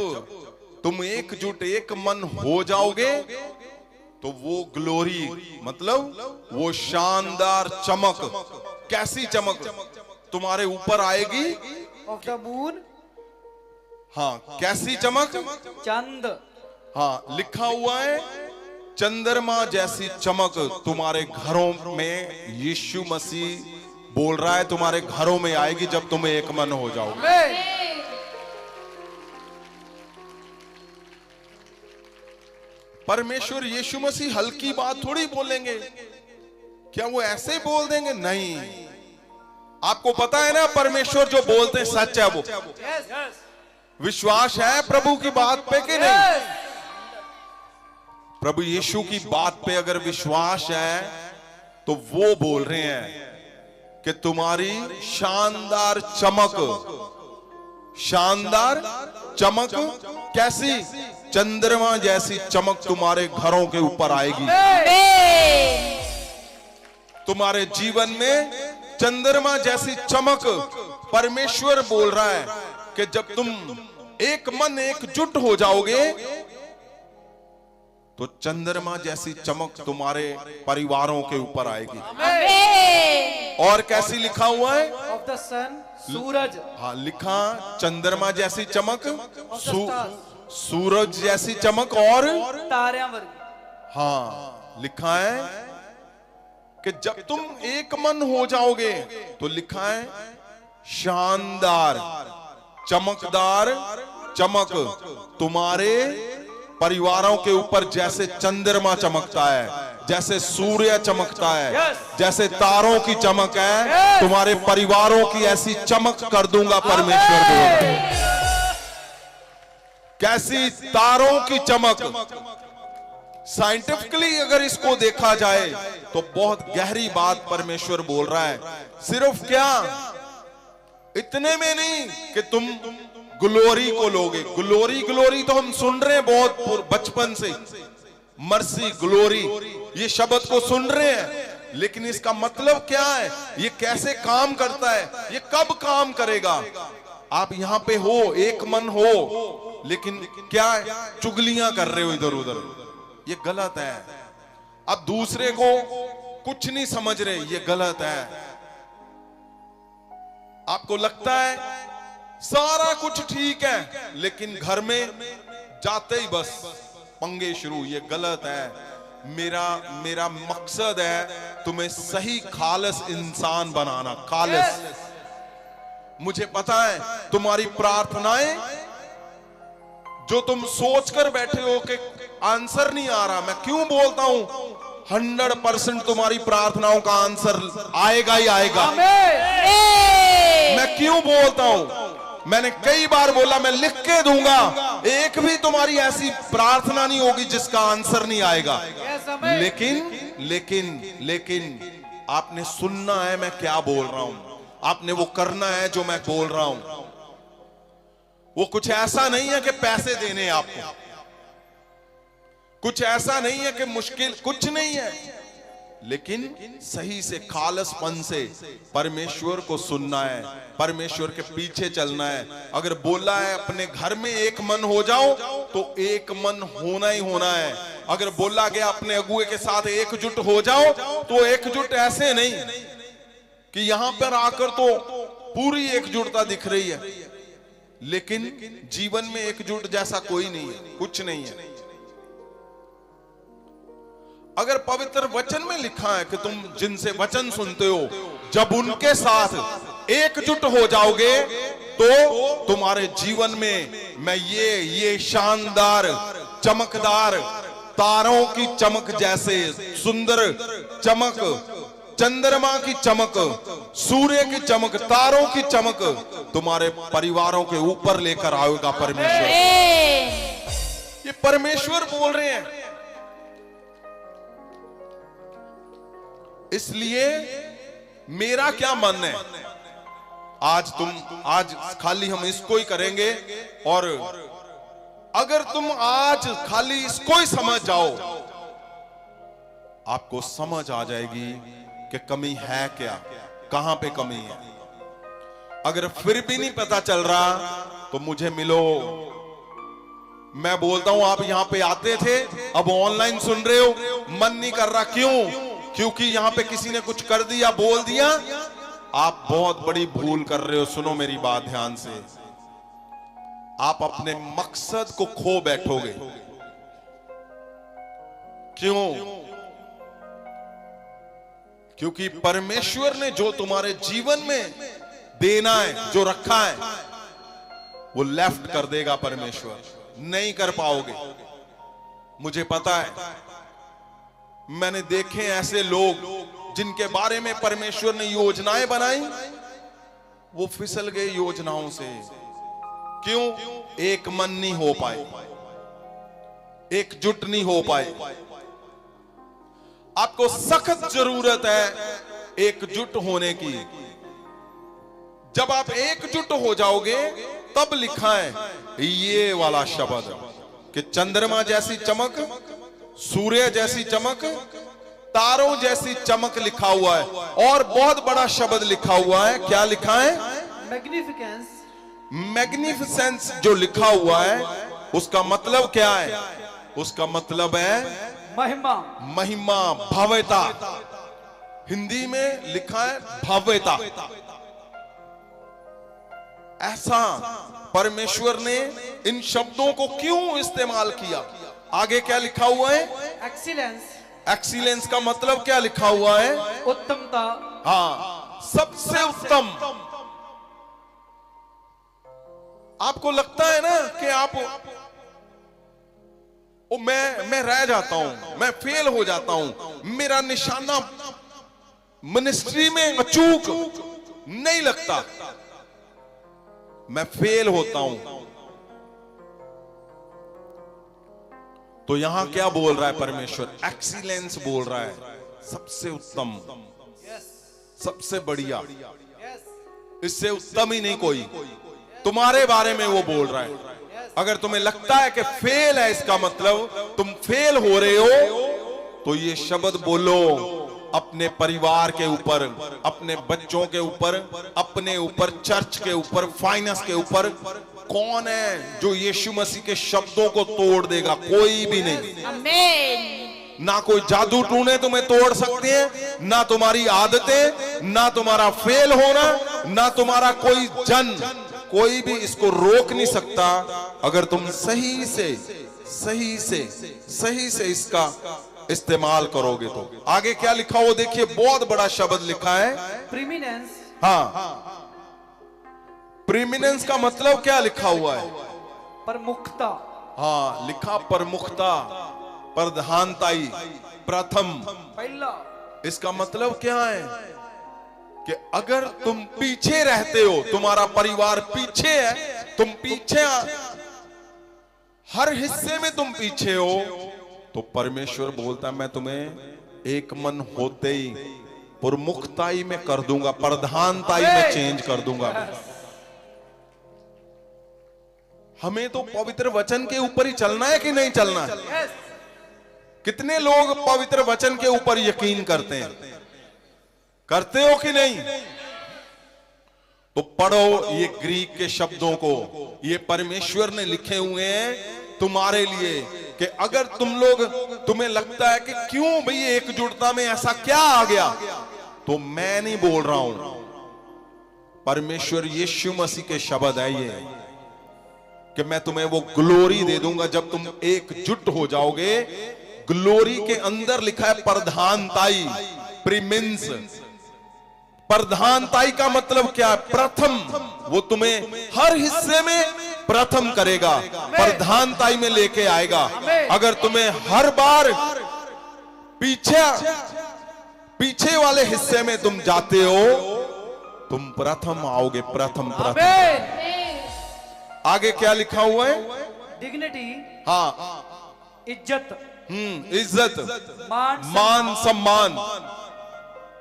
तुम एकजुट, एक मन हो जाओगे तो वो ग्लोरी, मतलब वो शानदार चमक, कैसी चमक तुम्हारे ऊपर आएगी? ऑफ द मून, हाँ, कैसी चमक? चंद, हाँ, लिखा हुआ है चंद्रमा जैसी चमक तुम्हारे घरों में, यीशु मसीह बोल रहा है तुम्हारे घरों में आएगी जब तुम एक मन हो जाओगे। परमेश्वर यीशु मसीह हल्की बात थोड़ी बोलेंगे, क्या वो ऐसे बोल देंगे? नहीं, आपको पता है ना परमेश्वर जो बोलते हैं सच है। वो विश्वास है प्रभु की बात पे कि नहीं? प्रभु यीशु की बात पे अगर विश्वास है तो वो बोल रहे हैं कि तुम्हारी शानदार चमक कैसी? चंद्रमा जैसी चमक तुम्हारे घरों के ऊपर आएगी। तुम्हारे जीवन में चंद्रमा जैसी चमक परमेश्वर बोल रहा है कि जब तुम एक मन एकजुट हो जाओगे तो चंद्रमा जैसी चमक तुम्हारे परिवारों के ऊपर आएगी। और कैसी लिखा हुआ है? ऑफ द सन, सूरज, हाँ, लिखा चंद्रमा जैसी चमक, सूरज जैसी चमक, और तारियां वर्गी। हाँ, लिखा है कि जब तुम एक मन हो जाओगे तो लिखा है शानदार, चमकदार चमक तुम्हारे परिवारों के ऊपर जैसे चंद्रमा चमकता है, जैसे सूर्य चमकता है, जैसे तारों की चमक है, तुम्हारे परिवारों की ऐसी चमक कर दूंगा परमेश्वर बोल। कैसी तारों की चमक। साइंटिफिकली अगर इसको देखा जाए तो बहुत गहरी बात परमेश्वर बोल रहा है। सिर्फ क्या इतने में नहीं कि तुम ग्लोरी को लोगे, ग्लोरी तो हम सुन रहे हैं बहुत बचपन से, मर्सी, ग्लोरी, ये शब्द को सुन रहे हैं, लेकिन इसका मतलब क्या है, ये कैसे काम करता है, ये कब काम करेगा। आप यहां पे हो, एक मन हो, लेकिन क्या है, चुगलियां कर रहे हो इधर उधर, ये गलत है। अब दूसरे को कुछ नहीं समझ रहे, ये गलत है। आपको लगता है सारा कुछ ठीक है, लेकिन घर में जाते ही बस पंगे शुरू, ये गलत है। मेरा मकसद है तुम्हें सही खालिस इंसान बनाना, खालिस। मुझे पता है तुम्हारी प्रार्थनाएं जो तुम सोच कर बैठे हो कि आंसर नहीं आ रहा, मैं क्यों बोलता हूं 100% तुम्हारी प्रार्थनाओं का आंसर आएगा ही आएगा। मैं क्यों बोलता हूं, मैंने कई बार बोला मैं लिख के दूंगा, एक भी तुम्हारी ऐसी प्रार्थना नहीं होगी जिसका आंसर नहीं आएगा। लेकिन आपने सुनना है मैं क्या बोल रहा हूं, आपने वो करना है जो मैं बोल रहा हूं। वो कुछ ऐसा नहीं है कि पैसे देने हैं आपको, कुछ ऐसा नहीं है कि मुश्किल, कुछ नहीं है, लेकिन सही से खालिसपन से परमेश्वर को सुनना है, परमेश्वर के पीछे चलना है। अगर बोला है अपने घर में एक मन हो जाओ, तो एक मन होना ही होना है। अगर बोला गया अपने अगुए के साथ एकजुट हो जाओ, तो एकजुट ऐसे नहीं कि यहां पर आकर तो पूरी एकजुटता दिख रही है, लेकिन जीवन में एकजुट जैसा कोई नहीं है, कुछ नहीं है। अगर पवित्र वचन में लिखा है कि तुम जिनसे वचन सुनते हो, जब उनके साथ एकजुट हो जाओगे, तो तुम्हारे जीवन में मैं ये शानदार, चमकदार, तारों की चमक जैसे सुंदर चमक, चंद्रमा की चमक, सूर्य की चमक, तारों की चमक तुम्हारे परिवारों के ऊपर लेकर आएगा परमेश्वर। ये परमेश्वर बोल रहे हैं। इसलिए मेरा क्या मन है, आज खाली हम इसको ही करेंगे, और अगर तुम आज खाली इसको ही समझ जाओ, आपको समझ आ जाएगी कि कमी है क्या, कहां पे कमी है। अगर फिर भी नहीं पता चल रहा तो मुझे मिलो। मैं बोलता हूं आप यहां पे आते थे, अब ऑनलाइन सुन रहे हो, मन नहीं कर रहा, क्यों? क्योंकि यहां पे किसी ने कुछ कर दिया, बोल दिया। आप बहुत बड़ी भूल कर रहे हो, सुनो मेरी बात ध्यान से। आप अपने मकसद को खो बैठोगे। क्यों? क्योंकि परमेश्वर ने जो तुम्हारे जीवन में देना है, जो रखा है, वो लेफ्ट कर देगा परमेश्वर, नहीं कर पाओगे। मुझे पता है, मैंने देखे ऐसे लोग जिनके बारे में परमेश्वर ने योजनाएं बनाई, वो फिसल गए योजनाओं से। क्यों? एक मन नहीं हो पाए, एकजुट नहीं हो पाए। आपको सख्त जरूरत है एकजुट होने की। जब आप एकजुट हो जाओगे, तब लिखा है ये वाला शब्द कि चंद्रमा जैसी चमक, सूर्य जैसी चमक, तारों जैसी चमक लिखा हुआ है। और बहुत बड़ा शब्द लिखा हुआ है। क्या लिखा है? मैग्निफिकेंस। मैग्निफिसेंस जो लिखा हुआ है, उसका मतलब क्या है? उसका मतलब है महिमा, महिमा, भव्यता। हिंदी में लिखा है भव्यता। ऐसा परमेश्वर ने इन शब्दों को क्यों इस्तेमाल किया? आगे क्या लिखा हुआ है? एक्सीलेंस। एक्सीलेंस का मतलब क्या लिखा हुआ है? उत्तमता। हाँ, सबसे उत्तम। आपको लगता है ना कि आप मैं रह जाता हूं, मैं फेल हो जाता हूं, मेरा निशाना मिनिस्ट्री में अचूक नहीं लगता, मैं फेल होता हूं। तो यहां क्या बोल रहा है परमेश्वर? एक्सीलेंस बोल रहा है, सबसे उत्तम, सबसे बढ़िया, इससे उत्तम ही नहीं कोई। तुम्हारे बारे में वो बोल रहा है। अगर तुम्हें लगता है कि फेल है इसका मतलब तुम फेल हो रहे हो, तो ये शब्द बोलो अपने परिवार के ऊपर, अपने बच्चों के ऊपर, अपने ऊपर, चर्च के ऊपर, फाइनेंस के ऊपर। कौन है जो यीशु मसीह के शब्दों को तोड़ देगा? कोई भी नहीं। आमीन। ना कोई जादू टूने तुम्हें तोड़ सकते हैं, ना तुम्हारी आदतें, ना तुम्हारा फेल होना, ना तुम्हारा कोई जन, कोई भी इसको रोक नहीं सकता अगर तुम सही से इसका इस्तेमाल करोगे तो। आगे क्या लिखा हो देखिए, बहुत बड़ा शब्द लिखा है। प्रीमिनेंस। हाँ, प्रीमिनेंस का मतलब क्या लिखा हुआ है? प्रमुखता। हाँ, लिखा प्रमुखता, प्रधानताई, प्रथम। पहला। इसका मतलब क्या है कि अगर तुम पीछे रहते हो, तुम्हारा परिवार पीछे है, तुम पीछे, हर हिस्से में तुम पीछे हो, तो परमेश्वर बोलता है मैं तुम्हें एक मन होते ही प्रमुखताई में कर दूंगा, प्रधानताई में चेंज कर दूंगा। हमें तो पवित्र वचन के ऊपर ही चलना है कि नहीं चलना है? कितने लोग पवित्र वचन के ऊपर यकीन करते हैं? करते हो कि नहीं? तो पढ़ो ये ग्रीक के शब्दों को, ये परमेश्वर ने लिखे हुए हैं तुम्हारे लिए, कि अगर तुम्हें लगता है कि क्यों भाई एकजुटता में ऐसा क्या आ गया, तो मैं नहीं बोल रहा हूं, परमेश्वर यीशु मसीह के शब्द है ये, कि मैं तुम्हें वो ग्लोरी दे दूंगा जब तुम एकजुट हो जाओगे। ग्लोरी के अंदर लिखा है प्रधानताई, प्रीमिन्स। प्रधानताई का मतलब क्या है? प्रथम। वो तुम्हें हर हिस्से में प्रथम करेगा, प्रधानताई में लेके आएगा। अगर तुम्हें हर बार पीछे वाले हिस्से में तुम जाते हो, तुम प्रथम आओगे, प्रथम। आगे क्या लिखा हुआ है? डिग्निटी। हाँ, इज्जत। इज्जत, मान, सम्मान,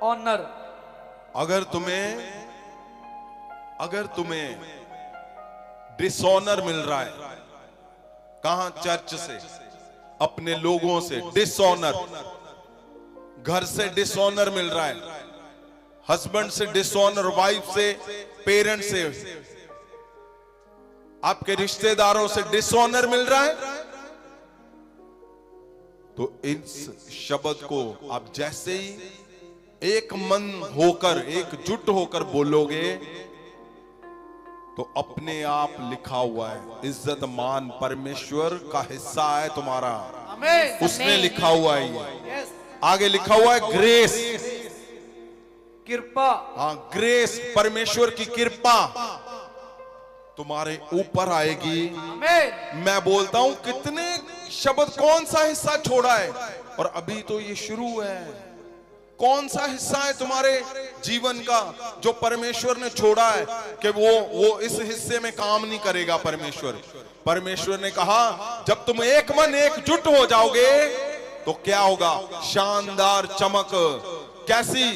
ऑनर। अगर तुम्हें डिसऑनर मिल रहा है, कहां? चर्च से, अपने लोगों से डिसऑनर, घर से डिसऑनर मिल रहा है, हस्बैंड से डिसऑनर, वाइफ से, पेरेंट से, आपके रिश्तेदारों से डिसऑनर मिल रहा है, तो इस शब्द को आप जैसे ही एक मन होकर, एकजुट होकर बोलोगे, तो अपने आप लिखा हुआ है इज्जत, मान परमेश्वर का हिस्सा है तुम्हारा। उसने लिखा हुआ है ये। आगे लिखा हुआ है ग्रेस, कृपा। हाँ, ग्रेस, परमेश्वर की कृपा तुम्हारे ऊपर आएगी। मैं बोलता हूं कितने शब्द, कौन सा हिस्सा छोड़ा है, और अभी तो ये शुरू है। कौन सा हिस्सा है तुम्हारे जीवन का जो परमेश्वर ने छोड़ा है कि वो इस हिस्से में काम नहीं करेगा? परमेश्वर ने कहा जब तुम एक मन एकजुट हो जाओगे तो क्या होगा? शानदार चमक, कैसी?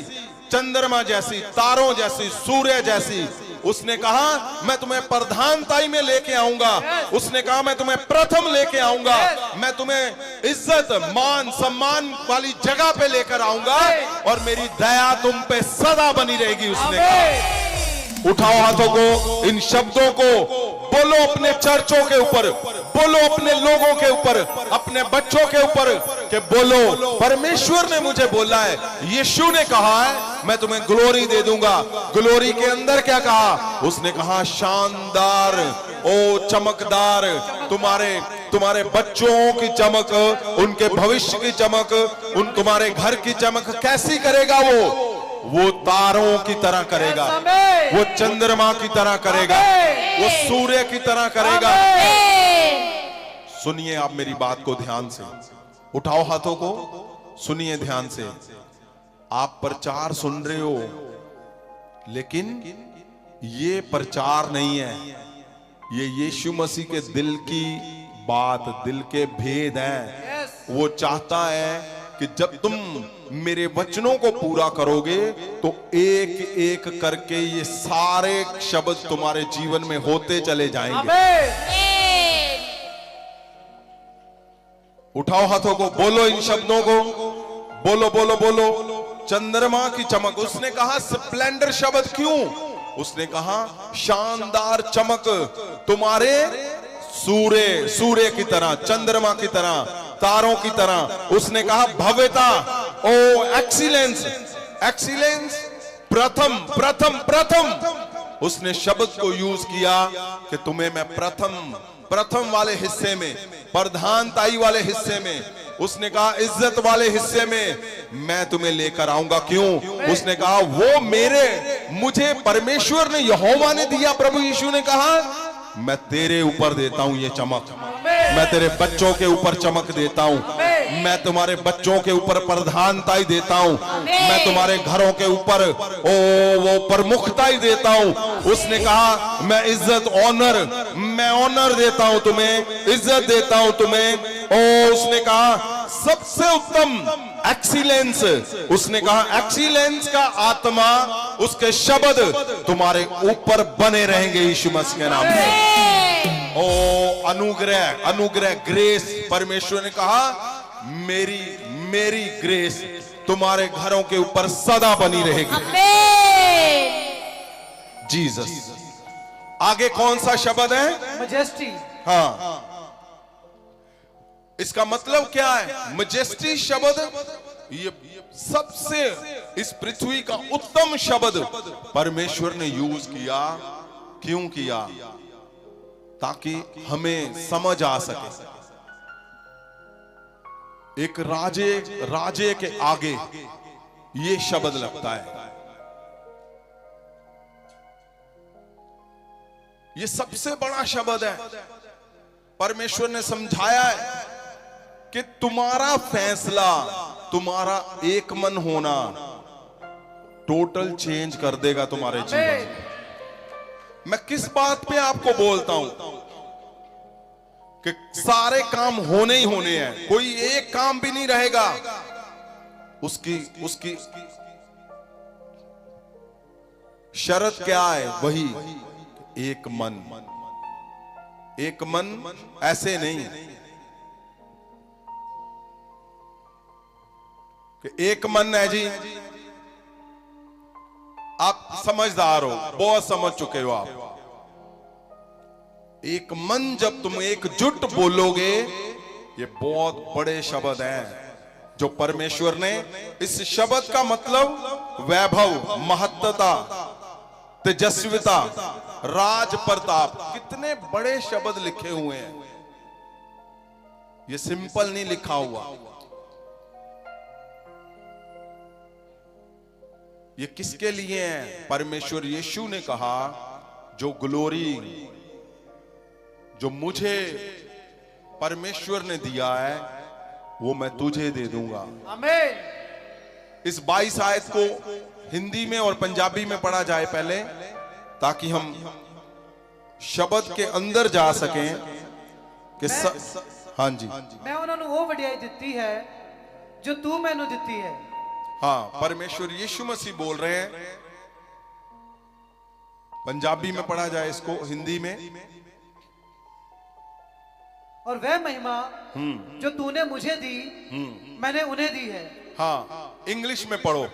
चंद्रमा जैसी, तारों जैसी, सूर्य जैसी। उसने कहा मैं तुम्हें प्रधानताई में लेके आऊंगा, उसने कहा मैं तुम्हें प्रथम लेके आऊंगा, मैं तुम्हें इज्जत, मान, सम्मान वाली जगह पे लेकर आऊंगा, और मेरी दया तुम पे सदा बनी रहेगी। उसने कहा। उठाओ हाथों को, इन शब्दों को बोलो अपने चर्चों के ऊपर, बोलो अपने लोगों के ऊपर, अपने बच्चों के ऊपर, कि बोलो परमेश्वर ने मुझे बोला है, यीशु ने कहा है मैं तुम्हें ग्लोरी दे दूंगा। ग्लोरी के अंदर क्या कहा? उसने कहा शानदार, ओ चमकदार, तुम्हारे बच्चों की चमक, उनके भविष्य की चमक, तुम्हारे घर की चमक कैसी करेगा? वो तारों की तरह करेगा, वो चंद्रमा की तरह करेगा, वो सूर्य की तरह करेगा। सुनिए आप मेरी बात को ध्यान से, उठाओ हाथों को, सुनिए ध्यान से। आप प्रचार सुन रहे हो, लेकिन ये प्रचार नहीं है, ये यीशु मसीह के दिल की बात, दिल के भेद हैं। वो चाहता है कि जब तुम मेरे वचनों को पूरा करोगे तो एक एक करके ये सारे शब्द तुम्हारे जीवन में होते चले जाएंगे। उठाओ हाथों को, बोलो इन शब्दों को, बोलो बोलो बोलो। चंद्रमा की चमक। उसने कहा स्प्लेंडर शब्द क्यों? उसने कहा शानदार चमक तुम्हारे सूर्य की तरह, चंद्रमा की तरह, तारों की तरह। उसने कहा भव्यता, ओ एक्सीलेंस, एक्सीलेंस, प्रथम प्रथम प्रथम। उसने शब्द को यूज किया कि तुम्हें मैं प्रथम वाले हिस्से में, प्रधानताई वाले हिस्से में, उसने कहा इज्जत वाले हिस्से में मैं तुम्हें लेकर आऊंगा। क्यों? उसने कहा वो मुझे परमेश्वर ने, यहोवा ने दिया। प्रभु यीशु ने कहा मैं तेरे ऊपर देता हूं ये चमक, मैं तेरे बच्चों के ऊपर चमक देता हूं, मैं तुम्हारे बच्चों के ऊपर प्रधानताई देता हूं, मैं तुम्हारे घरों के ऊपर वो प्रमुखताई देता हूं। उसने कहा मैं इज्जत, मैं ऑनर देता हूं तुम्हें, इज्जत देता हूं तुम्हें। उसने कहा सबसे उत्तम एक्सीलेंस। उसने कहा एक्सीलेंस का आत्मा, उसके शब्द तुम्हारे ऊपर बने रहेंगे यीशु मसीह के नाम में। अनुग्रह, अनुग्रह, ग्रेस। परमेश्वर ने कहा मेरी ग्रेस तुम्हारे घरों के ऊपर सदा बनी रहेगी। जीसस। आगे कौन सा शब्द है? मजेस्टी। हाँ, इसका मतलब क्या है? मजेस्टी शब्द ये सबसे इस पृथ्वी का उत्तम शब्द परमेश्वर ने यूज किया। क्यों किया? ताकि हमें समझ आ सके। एक राजे के आगे ये शब्द लगता है। ये सबसे बड़ा शब्द है। परमेश्वर ने समझाया है कि तुम्हारा फैसला, तुम्हारा एक मन होना टोटल चेंज कर देगा तुम्हारे जीवन। मैं किस बात पे आपको बोलता हूं कि सारे काम होने ही होने हैं, कोई एक काम भी नहीं रहेगा। उसकी शर्त क्या है? वही एक मन। एक मन ऐसे नहीं कि एक मन है जी, आप समझदार हो, बहुत समझ चुके हो आप। एक मन, जब तुम एकजुट बोलोगे, ये बहुत बड़े शब्द हैं जो परमेश्वर ने, इस शब्द का मतलब वैभव, महत्ता, तेजस्विता, राज प्रताप, कितने बड़े शब्द लिखे हुए हैं। ये सिंपल नहीं लिखा हुआ। ये किसके लिए है? परमेश्वर यीशु ने कहा जो ग्लोरी, जो मुझे परमेश्वर ने दिया है वो मैं तुझे दे दूंगा। आमीन। इस 22 आयत को हिंदी में और पंजाबी में पढ़ा जाए पहले, ताकि हम शब्द के अंदर जा सकें कि हाँ जी, मैं उन्होंने वो वडियाई दिती है जो तू मैनू दिती है। हाँ, परमेश्वर यीशु मसीह बोल रहे हैं। पंजाबी में पढ़ा जाए इसको, हिंदी में, और वह महिमा जो तूने मुझे दी मैंने उन्हें दी है। हाँ, इंग्लिश में पढ़ो।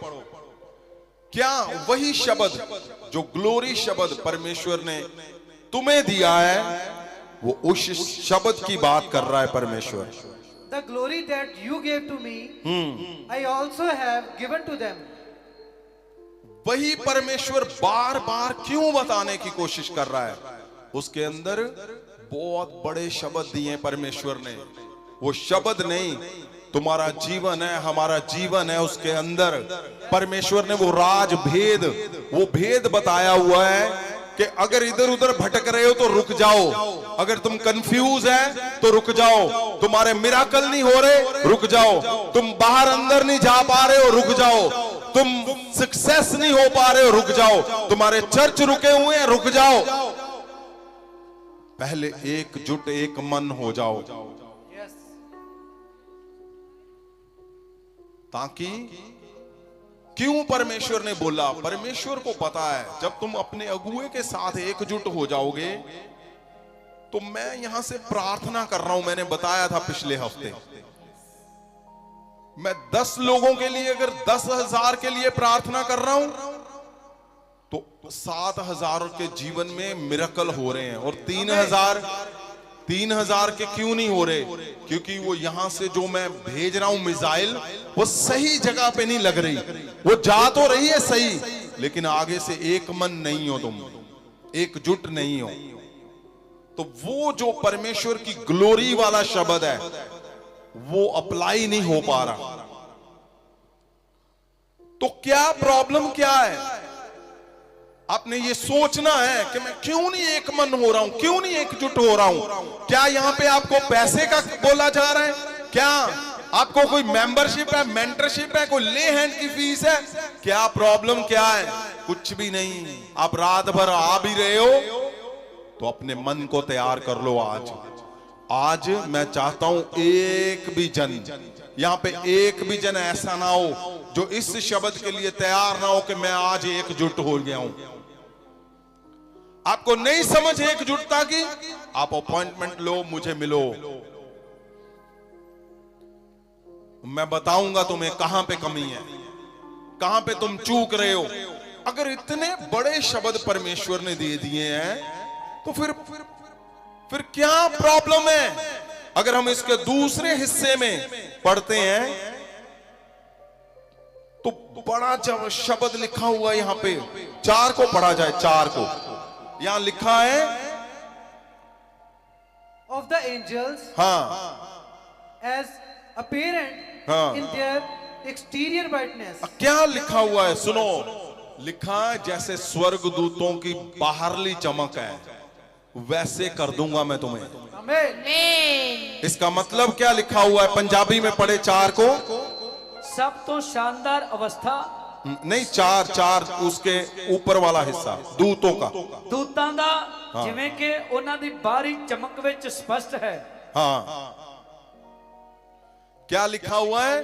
क्या वही शब्द, जो ग्लोरी शब्द परमेश्वर ने तुम्हें दिया है, वो उस शब्द की बात कर रहा है परमेश्वर। The glory that you gave to me, I also have given to them. वही परमेश्वर बार बार क्यों बताने की कोशिश कर रहा है? उसके अंदर बहुत बड़े शब्द दिए परमेश्वर ने। वो शब्द नहीं, तुम्हारा जीवन है, हमारा जीवन है, उसके अंदर परमेश्वर ने वो राज भेद, वो भेद बताया हुआ है कि अगर इधर उधर भटक रहे हो तो रुक जाओ, अगर तुम कंफ्यूज है तो रुक जाओ, तुम्हारे मिराकल नहीं हो रहे रुक जाओ, तुम बाहर अंदर नहीं जा पा रहे हो रुक जाओ, तुम सक्सेस नहीं हो पा रहे हो रुक जाओ, तुम्हारे चर्च रुके हुए हैं रुक जाओ, पहले एकजुट एक मन हो जाओ। ताकि क्यों परमेश्वर ने बोला? परमेश्वर को पता है जब तुम अपने अगुए के साथ एकजुट हो जाओगे तो मैं यहां से प्रार्थना कर रहा हूं। मैंने बताया था पिछले हफ्ते मैं 10 लोगों के लिए अगर 10,000 के लिए प्रार्थना कर रहा हूं तो 7,000 के जीवन में मिरेकल हो रहे हैं, और 3,000 के क्यों नहीं हो रहे? क्योंकि वो यहां से जो मैं भेज रहा हूं मिसाइल, वो सही जगह पे नहीं लग रही। वो जा तो रही है सही, लेकिन आगे से एक मन नहीं हो, तुम एकजुट नहीं हो, तो वो जो परमेश्वर की ग्लोरी वाला शब्द है वो अप्लाई नहीं हो पा रहा। तो क्या प्रॉब्लम क्या है? आपने ये सोचना है कि मैं क्यों नहीं एक मन हो रहा हूं, क्यों नहीं एकजुट हो रहा हूं। क्या यहां पे आपको पैसे का बोला जा रहा है? क्या आपको कोई मेंबरशिप है, मेंटरशिप है, कोई ले हैंड की फीस है? क्या प्रॉब्लम क्या है? कुछ भी नहीं। आप रात भर आ भी रहे हो तो अपने मन को तैयार कर लो। आज मैं चाहता हूं एक भी जन यहां पे, एक भी जन ऐसा ना हो जो इस शब्द के लिए तैयार ना हो कि मैं आज एकजुट हो गया हूं। आपको नहीं समझ एकजुटता की, आप अपॉइंटमेंट लो, मुझे मिलो, मैं बताऊंगा तुम्हें कहां पे कमी है, कहां पे तुम चूक रहे हो। अगर इतने बड़े शब्द परमेश्वर ने दे दिए हैं तो फिर क्या प्रॉब्लम है? अगर हम इसके दूसरे हिस्से में पढ़ते हैं तो बड़ा जब शब्द लिखा हुआ है यहां पे, 4 को पढ़ा जाए, 4 को यहां लिखा है of the angels as apparent in their exterior brightness. क्या लिखा हुआ है? सुनो, लिखा है जैसे स्वर्गदूतों की बाहरली चमक है वैसे कर दूंगा मैं तुम्हें। आमीन। इसका मतलब क्या लिखा हुआ है? पंजाबी में पढ़े 4 को। सब तो शानदार अवस्था नहीं, 4 उसके ऊपर वाला हिस्सा दूतों का, दूतां दा जिवें कि उन्हां दी बाहरी चमक विच स्पष्ट है। हाँ, क्या लिखा हुआ है?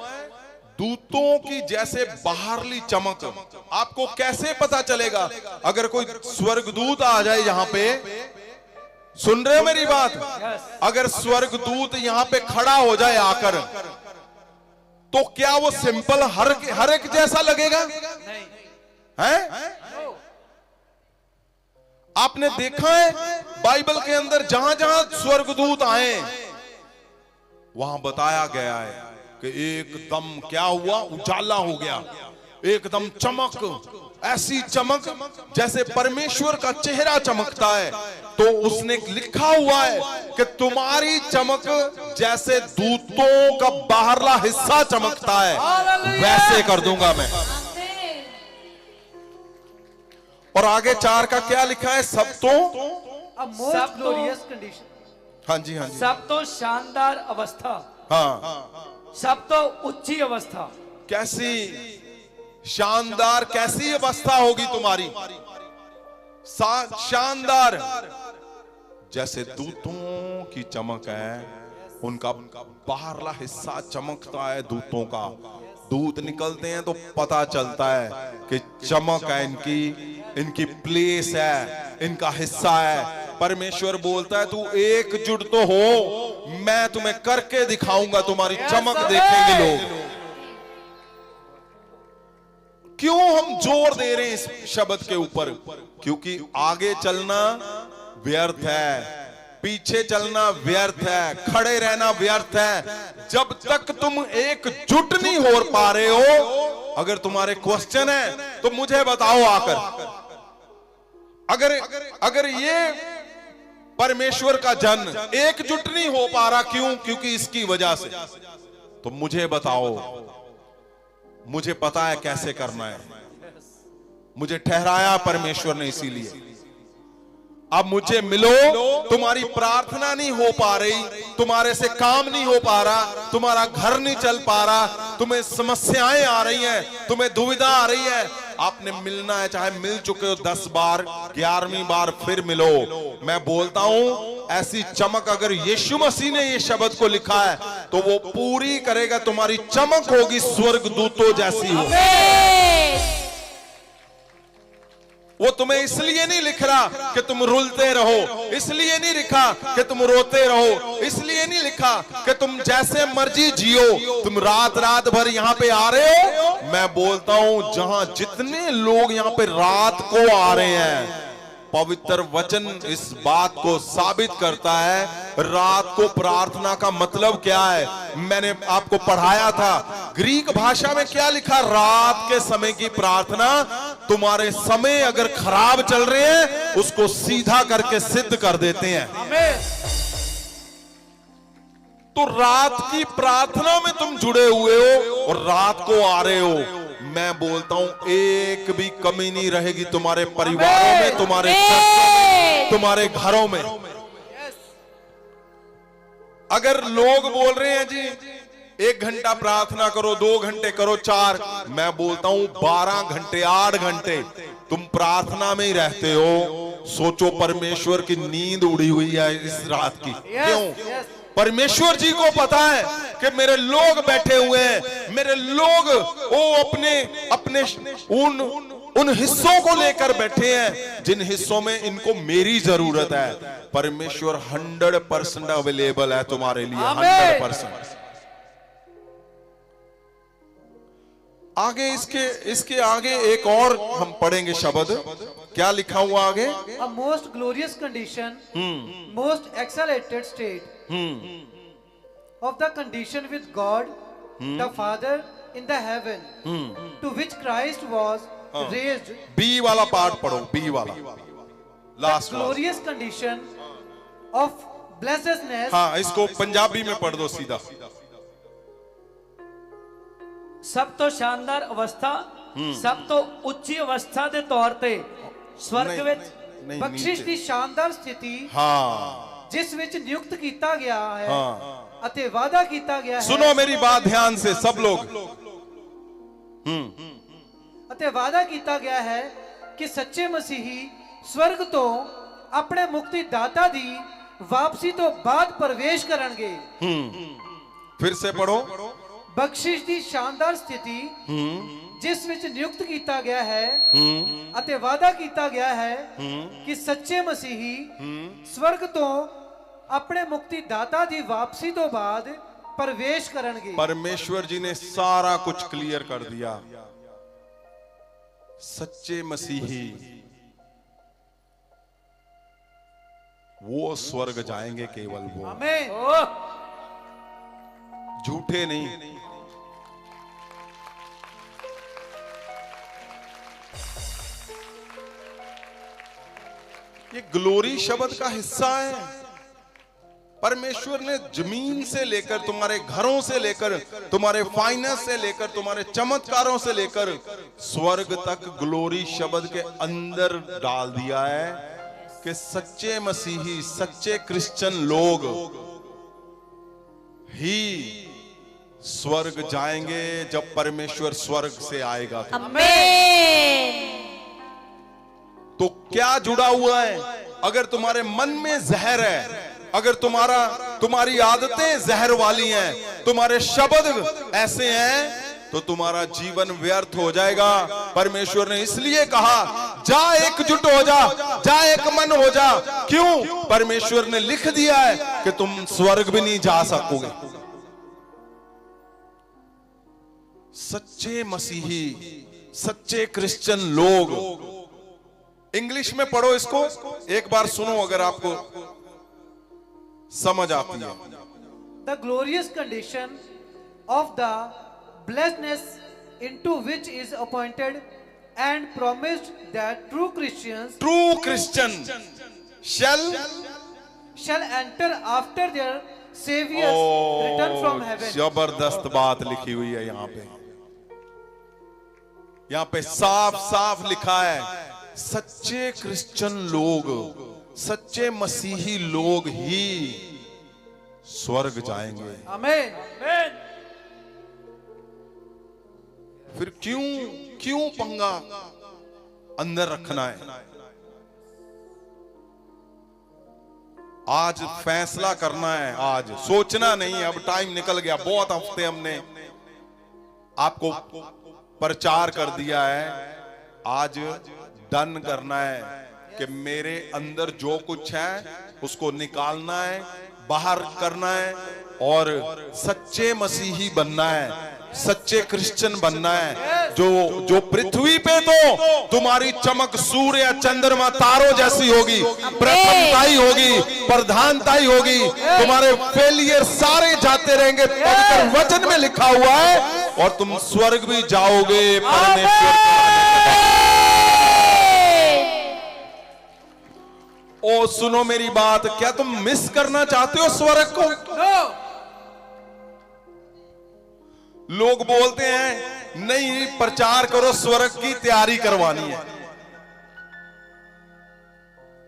दूतों की जैसे बाहरली चमक। आपको कैसे पता चलेगा? अगर कोई स्वर्गदूत आ जाए यहां पे, सुन रहे हो मेरी बात? अगर स्वर्गदूत यहां पे खड़ा हो जाए आकर, तो क्या वो सिंपल हर एक जैसा लगेगा? नहीं है? आपने देखा है बाइबल के अंदर जहां जहां स्वर्गदूत आए वहां बताया गया है कि एकदम क्या हुआ? उजाला हो गया, एकदम चमक, ऐसी चमक जैसे परमेश्वर का चेहरा चमकता है। तो उसने लिखा हुआ है कि तुम्हारी चमक जैसे दूतों का बाहरला हिस्सा चमकता है वैसे कर दूंगा मैं। और आगे 4 का क्या लिखा है? सब तो अ मोस्ट ग्लोरियस कंडीशन। हाँ जी, हाँ जी, सब तो शानदार अवस्था, हाँ। सब तो उच्ची अवस्था। कैसी शानदार, कैसी अवस्था होगी तुम्हारी? शानदार जैसे दूतों की चमक है, उनका बाहरला हिस्सा चमकता है दूतों का। दूत निकलते हैं तो पता चलता है कि चमक है इनकी प्लेस है, इनका हिस्सा है। परमेश्वर बोलता है तू एकजुट तो हो, मैं तुम्हें करके दिखाऊंगा, तुम्हारी चमक देखेंगे लोग। क्यों हम जोर दे रहे हैं इस शब्द के ऊपर? क्योंकि आगे चलना व्यर्थ है, पीछे चलना व्यर्थ है, खड़े रहना व्यर्थ है जब तक तुम एकजुट नहीं हो पा रहे हो। अगर तुम्हारे क्वेश्चन है तो मुझे बताओ आकर। अगर ये परमेश्वर का जन एकजुट नहीं हो पा रहा, क्यों? क्योंकि इसकी वजह से, तो मुझे बताओ। मुझे पता है कैसे करना है, मुझे ठहराया परमेश्वर ने इसीलिए। अब मुझे मिलो। तुम्हारी प्रार्थना नहीं हो पा रही, तुम्हारे से काम नहीं हो पा रहा, तुम्हारा घर नहीं चल पा रहा, तुम्हें समस्याएं आ रही हैं, तुम्हें दुविधा आ रही है। आपने मिलना है, चाहे मिल चुके हो 10 बार, 11वीं बार फिर मिलो। मैं बोलता हूं ऐसी चमक अगर यीशु मसीह ने ये शब्द को लिखा है तो वो पूरी करेगा। तुम्हारी चमक होगी स्वर्गदूतों जैसी हो। वो तुम्हें इसलिए नहीं लिख रहा कि तुम रुलते रहो, इसलिए नहीं लिखा कि तुम रोते रहो, इसलिए नहीं लिखा कि तुम जैसे मर्जी जियो, तुम रात रात भर यहाँ पे आ रहे हो। मैं बोलता हूं जहां जितने लोग यहाँ पे रात को आ रहे हैं, पवित्र वचन इस बात को साबित करता है। रात को प्रार्थना का मतलब क्या है? मैंने आपको पढ़ाया था ग्रीक भाषा में क्या लिखा। रात के समय की प्रार्थना तुम्हारे समय अगर खराब चल रहे हैं उसको सीधा करके सिद्ध कर देते हैं। तो रात की प्रार्थना में तुम जुड़े हुए हो और रात को आ रहे हो। मैं बोलता हूं एक भी कमी नहीं रहेगी तुम्हारे परिवारों में, तुम्हारे चर्चों में, तुम्हारे घरों में। अगर लोग बोल रहे हैं जी 1 घंटा प्रार्थना करो, 2 घंटे करो, 4, मैं बोलता हूं 12 घंटे 8 घंटे तुम प्रार्थना में ही रहते हो। सोचो परमेश्वर की नींद उड़ी हुई है इस रात की। क्यों? परमेश्वर जी को पता है कि मेरे लोग बैठे हुए हैं, मेरे लोग वो अपने अपने उन हिस्सों को लेकर बैठे हैं जिन हिस्सों में इनको मेरी जरूरत है। परमेश्वर 100% अवेलेबल है तुम्हारे लिए, 100%। आगे इसके आगे एक और हम पढ़ेंगे शब्द। क्या लिखा हुआ आगे? A most glorious condition, most exalted state of the condition with God, the Father in the heaven, to which Christ was raised. B वाला पार्ट पढ़ो, बी वाला last. Glorious condition of blessedness. हाँ, इसको पंजाबी में पढ़ दो सीधा। ਸਭ ਤੋਂ ਸ਼ਾਨਦਾਰ ਅਵਸਥਾ, ਸਭ ਤੋਂ ਉੱਚੀ ਅਵਸਥਾ ਦੇ ਤੌਰ ਤੇ ਸਵਰਗ ਵਿੱਚ ਬਖਸ਼ਿਸ਼ ਦੀ ਸ਼ਾਨਦਾਰ ਸਥਿਤੀ, हाँ ਜਿਸ ਵਿੱਚ ਨਿਯੁਕਤ ਕੀਤਾ ਗਿਆ ਹੈ ਅਤੇ ਵਾਅਦਾ ਕੀਤਾ ਗਿਆ ਹੈ। सुनो मेरी बात ध्यान से सब लोग। ਅਤੇ ਵਾਅਦਾ ਕੀਤਾ ਗਿਆ ਹੈ ਕਿ ਸੱਚੇ ਮਸੀਹੀ ਸਵਰਗ ਤੋਂ ਆਪਣੇ ਮੁਕਤੀ ਦਾਤਾ ਦੀ ਵਾਪਸੀ ਤੋਂ ਬਾਅਦ ਪ੍ਰਵੇਸ਼ ਕਰਨਗੇ। फिर से पढ़ो। ਬਖਸ਼ਿਸ਼ ਦੀ ਸ਼ਾਨਦਾਰ ਸਥਿਤੀ ਜਿਸ ਵਿੱਚ ਨਿਯੁਕਤ ਕੀਤਾ ਗਿਆ ਹੈ ਅਤੇ ਵਾਅਦਾ ਕੀਤਾ ਗਿਆ ਹੈ ਕਿ ਸੱਚੇ ਮਸੀਹੀ ਸਵਰਗ ਤੋਂ ਆਪਣੇ ਮੁਕਤੀ ਦਾਤਾ ਦੀ ਵਾਪਸੀ ਤੋਂ ਬਾਅਦ ਪ੍ਰਵੇਸ਼ ਕਰਨਗੇ। परमेश्वर जी ने सारा कुछ क्लियर कर दिया। सच्चे मसीही वो स्वर्ग जाएंगे, केवल वो, आमीन। झूठे नहीं। ये ग्लोरी शब्द का हिस्सा है। परमेश्वर ने जमीन से लेकर, तुम्हारे घरों से लेकर, तुम्हारे फाइनेंस से लेकर, तुम्हारे चमत्कारों से लेकर स्वर्ग तक ग्लोरी शब्द के अंदर डाल दिया है कि सच्चे मसीही, सच्चे क्रिश्चियन लोग ही स्वर्ग जाएंगे जब परमेश्वर स्वर्ग से आएगा। आमीन। तो क्या जुड़ा हुआ है? अगर तुम्हारे मन में जहर है, अगर तुम्हारी आदतें जहर वाली हैं, तुम्हारे शब्द ऐसे हैं, तो तुम्हारा जीवन व्यर्थ हो जाएगा। परमेश्वर ने इसलिए कहा जा एकजुट हो जा एक मन हो जा। क्यों? परमेश्वर ने लिख दिया है कि तुम स्वर्ग भी नहीं जा सकोगे। सच्चे मसीही, सच्चे क्रिश्चियन लोग, इंग्लिश में पढ़ो इसको, एक बार सुनो अगर आपको समझ आती है। The glorious condition of the blessedness into which is appointed and promised that true Christians shall enter after their Savior's return from heaven. जबरदस्त बात लिखी हुई है यहाँ पे साफ साफ लिखा है, सच्चे क्रिश्चियन लोग, सच्चे मसीही लोग ही स्वर्ग जाएंगे। आमीन। फिर क्यों पंगा अंदर रखना है? आज फैसला करना है, आज सोचना नहीं। अब टाइम निकल गया, बहुत हफ्ते हमने आपको प्रचार कर दिया है। आज डन करना है कि मेरे अंदर जो कुछ है उसको निकालना है, बाहर करना है और सच्चे मसीही बनना है, सच्चे क्रिश्चियन बनना है। जो पृथ्वी पे तो तुम्हारी चमक सूर्य चंद्रमा तारों जैसी होगी, प्रथमता ही होगी, प्रधानता ही होगी। तुम्हारे फेलियर सारे जाते रहेंगे, पवित्र वचन में लिखा हुआ है, और तुम स्वर्ग भी जाओगे परमेश्वर के। ओ सुनो मेरी बात, क्या तुम मिस करना चाहते हो स्वर्ग को? लोग बोलते हैं नहीं, प्रचार करो, स्वर्ग की तैयारी करवानी है।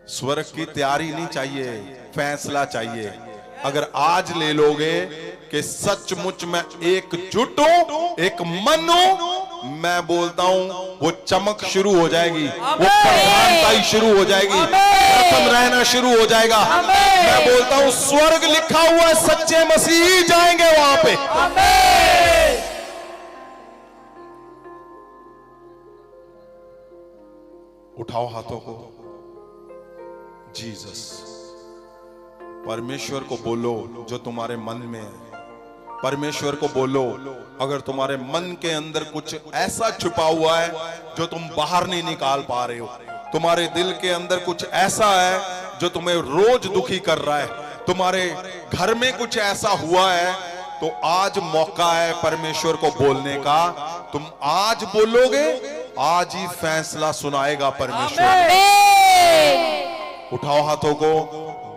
स्वर्ग की तैयारी नहीं चाहिए, फैसला चाहिए। अगर आज ले लोगे कि सचमुच में एकजुट हूं, एक मन हूं, मैं बोलता हूं वो चमक शुरू हो जाएगी, वो प्रधानता ही शुरू हो जाएगी, प्रथम रहना शुरू हो जाएगा। मैं बोलता हूं स्वर्ग लिखा हुआ है, सच्चे मसीही जाएंगे वहां पे। उठाओ हाथों को। जीसस, परमेश्वर को बोलो जो तुम्हारे मन में है। परमेश्वर को बोलो अगर तुम्हारे मन के अंदर कुछ ऐसा छुपा हुआ है जो तुम बाहर नहीं निकाल पा रहे हो, तुम्हारे दिल के अंदर कुछ ऐसा है जो तुम्हें रोज दुखी कर रहा है, तुम्हारे घर में कुछ ऐसा हुआ है, तो आज मौका है परमेश्वर को बोलने का। तुम आज बोलोगे, आज ही फैसला सुनाएगा परमेश्वर। उठाओ हाथों को,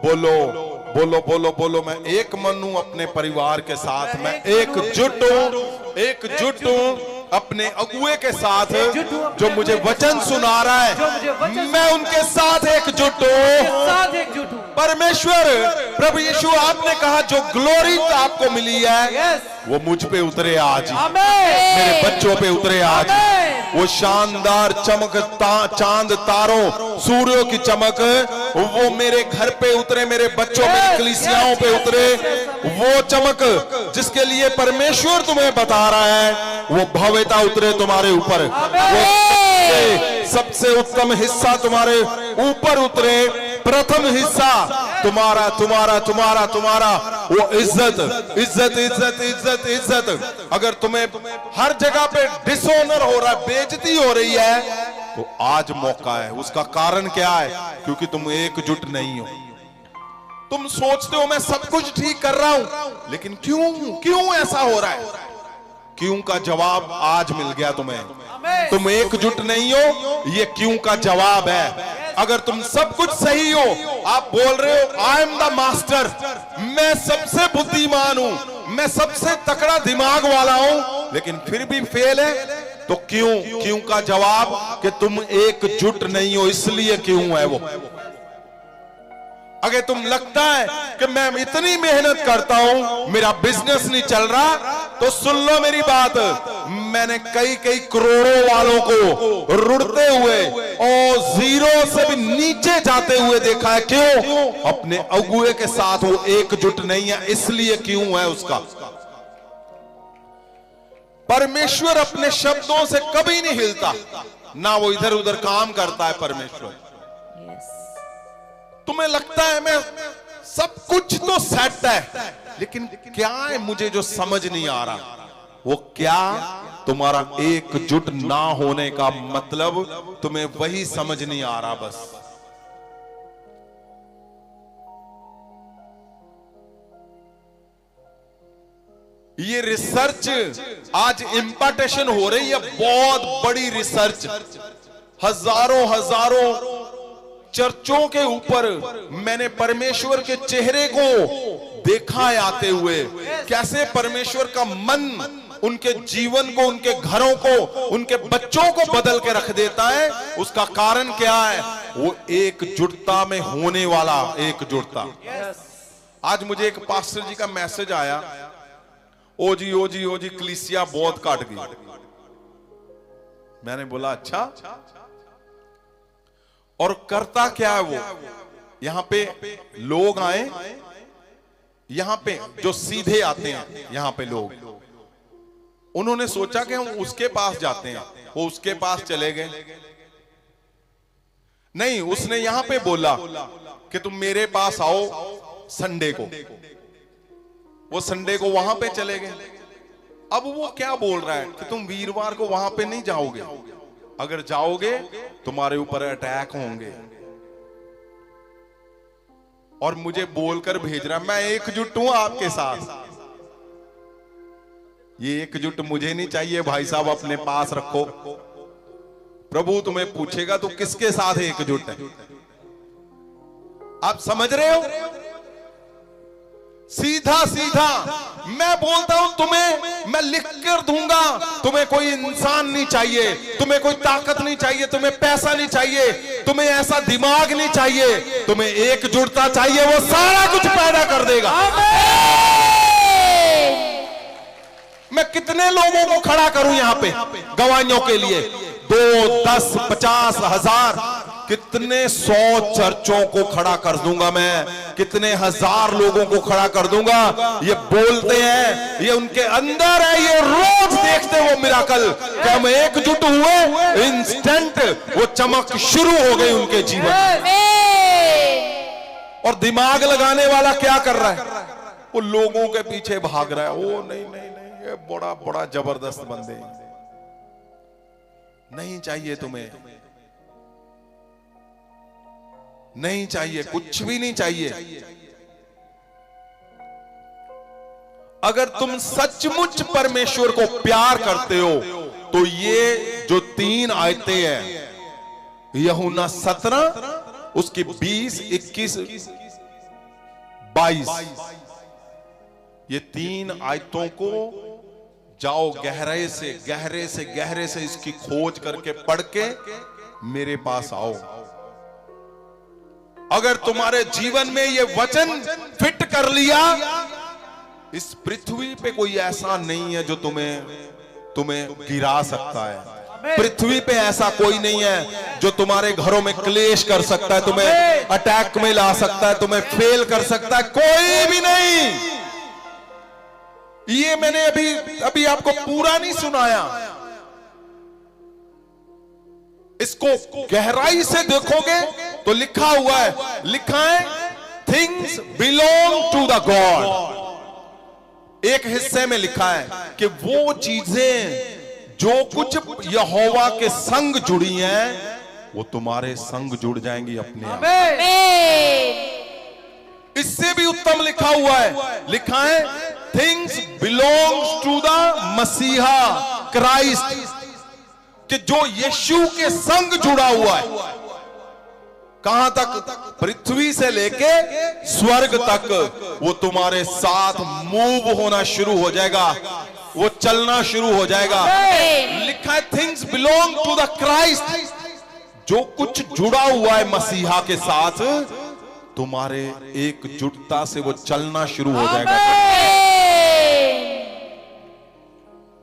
बोलो बोलो बोलो बोलो। मैं एक मन हूं अपने परिवार के साथ, मैं एकजुट हूं अपने अगुए के साथ जो मुझे वचन सुना रहा है, मैं उनके साथ एकजुट हूं। परमेश्वर प्रभु यीशु, आपने कहा जो ग्लोरी आपको मिली है वो मुझ पे उतरे आज, मेरे बच्चों पे उतरे आज। वो शानदार चमक, चांद तारों सूर्यों की चमक, वो मेरे घर पे उतरे, मेरे बच्चों, मेरी कलीसियाओं पे उतरे। वो चमक जिसके लिए परमेश्वर तुम्हें बता रहा है, वो भव्यता उतरे तुम्हारे ऊपर। वो सबसे उत्तम हिस्सा तुम्हारे ऊपर उतरे, प्रथम हिस्सा तुम्हारा तुम्हारा तुम्हारा तुम्हारा, वो इज्जत इज्जत इज्जत इज्जत इज्जत। अगर तुम्हें हर जगह पे डिसऑनर हो रहा है, बेइज्जती हो रही है, तो आज मौका है। उसका कारण क्या है? क्योंकि तुम एकजुट नहीं हो। तुम सोचते हो मैं सब कुछ ठीक कर रहा हूं, लेकिन क्यों ऐसा हो रहा है? क्यों का जवाब आज मिल गया तुम्हें। तुम एकजुट नहीं हो, ये क्यों का जवाब है। अगर तुम सब कुछ सही हो, आप बोल रहे हो आई एम द मास्टर, मैं सबसे बुद्धिमान हूं, मैं सबसे तकड़ा दिमाग वाला हूं, लेकिन फिर भी फेल है, तो क्यों का जवाब कि तुम एकजुट नहीं हो, इसलिए क्यों है वो। अगर तुम लगता है कि मैं इतनी मेहनत करता हूं, मेरा बिजनेस नहीं चल रहा, तो सुन लो मेरी बात। मैंने कई करोड़ों वालों को रुड़ते हुए और जीरो से भी नीचे जाते हुए देखा है। क्यों? अपने अगुए के साथ वो एकजुट नहीं है, इसलिए क्यों है उसका। परमेश्वर अपने शब्दों से कभी नहीं हिलता, ना वो इधर उधर काम करता है परमेश्वर। तुम्हें लगता है मैं सब कुछ तो सेट है, लेकिन क्या है मुझे जो समझ नहीं आ रहा, वो क्या? तुम्हारा एकजुट ना होने का मतलब तुम्हें वही समझ नहीं आ रहा बस। ये रिसर्च आज इंपॉर्टेशन हो रही है, बहुत बड़ी रिसर्च। हजारों चर्चों के ऊपर मैंने परमेश्वर के चेहरे को देखा है आते हुए, कैसे परमेश्वर का मन उनके जीवन को, उनके घरों को, उनके बच्चों को बदल के रख देता है। उसका कारण क्या है? वो एकजुटता में होने वाला एकजुटता। आज मुझे एक पास्टर जी का मैसेज आया, ओ जी कलीसिया बहुत काट गई। मैंने बोला अच्छा, और करता क्या है वो? यहां पे लोग आए, यहां पे जो सीधे आते हैं, यहां पे लोग, उन्होंने सोचा कि हम उसके पास जाते हैं, वो उसके पास चले गए। नहीं, उसने यहां पे बोला कि तुम मेरे पास आओ, संडे को, वो संडे को वहां पे चले गए। अब वो क्या बोल रहा है कि तुम वीरवार को वहां पे नहीं जाओगे, अगर जाओगे तुम्हारे ऊपर अटैक होंगे, और मुझे बोलकर भेज रहा है मैं एकजुट हूं आपके साथ। ये एकजुट मुझे नहीं चाहिए भाई साहब, अपने पास रखो। प्रभु तुम्हें पूछेगा तू किसके साथ एकजुट है। आप समझ रहे हो? सीधा सीधा मैं बोलता हूं तुम्हें, मैं लिख कर दूंगा। तुम्हें कोई इंसान नहीं चाहिए, तुम्हें कोई ताकत नहीं चाहिए, तुम्हें पैसा नहीं चाहिए, तुम्हें ऐसा दिमाग नहीं चाहिए, तुम्हें एकजुटता चाहिए, वो सारा कुछ पैदा कर देगा। मैं कितने लोगों को खड़ा करूं यहां पे गवाहियों के लिए? 2, 10, 50, 1000, कितने 100 चर्चों को खड़ा कर दूंगा मैं, कितने 1000 लोगों को खड़ा कर दूंगा। ये बोलते हैं, ये उनके अंदर है, ये रोज देखते वो मिराकल कि हम एकजुट हुए, इंस्टेंट वो चमक शुरू हो गई उनके जीवन में। और दिमाग लगाने वाला क्या कर रहा है? वो लोगों के पीछे भाग रहा है। ओ नहीं नहीं नहीं, ये बड़ा बड़ा जबरदस्त बंदे, नहीं चाहिए तुम्हें, नहीं चाहिए, कुछ भी नहीं चाहिए। अगर तुम सचमुच परमेश्वर को प्यार करते हो तो ये जो 3 आयतें हैं, यूहन्ना 17 उसकी 20, 21, 22, ये 3 आयतों को जाओ गहरे से इसकी खोज करके पढ़ के मेरे पास आओ। अगर तुम्हारे जीवन में ये वचन फिट कर लिया, इस पृथ्वी पे कोई ऐसा नहीं है जो तुम्हें गिरा सकता है। पृथ्वी पे ऐसा कोई नहीं है जो तुम्हारे घरों में क्लेश कर सकता है, तुम्हें अटैक में ला सकता है, तुम्हें फेल कर सकता है, कोई भी नहीं। ये मैंने अभी आपको पूरा नहीं सुनाया, इसको गहराई से देखोगे तो लिखा हुआ है, लिखा है things belong to the God. एक हिस्से में लिखा है कि वो चीजें जो कुछ यहोवा के संग जुड़ी हैं वो तुम्हारे संग जुड़ जाएंगी अपने आप। इससे भी उत्तम लिखा हुआ है, लिखा है थिंग्स बिलोंग्स टू द मसीहा क्राइस्ट, कि जो यीशु के संग जुड़ा हुआ है, कहां तक? पृथ्वी से लेके स्वर्ग तक, वो तुम्हारे साथ मूव होना शुरू हो जाएगा, वो चलना शुरू हो जाएगा। लिखा है things belong to the Christ, जो कुछ जुड़ा हुआ है मसीहा के साथ, तुम्हारे एकजुटता से वो चलना शुरू हो जाएगा।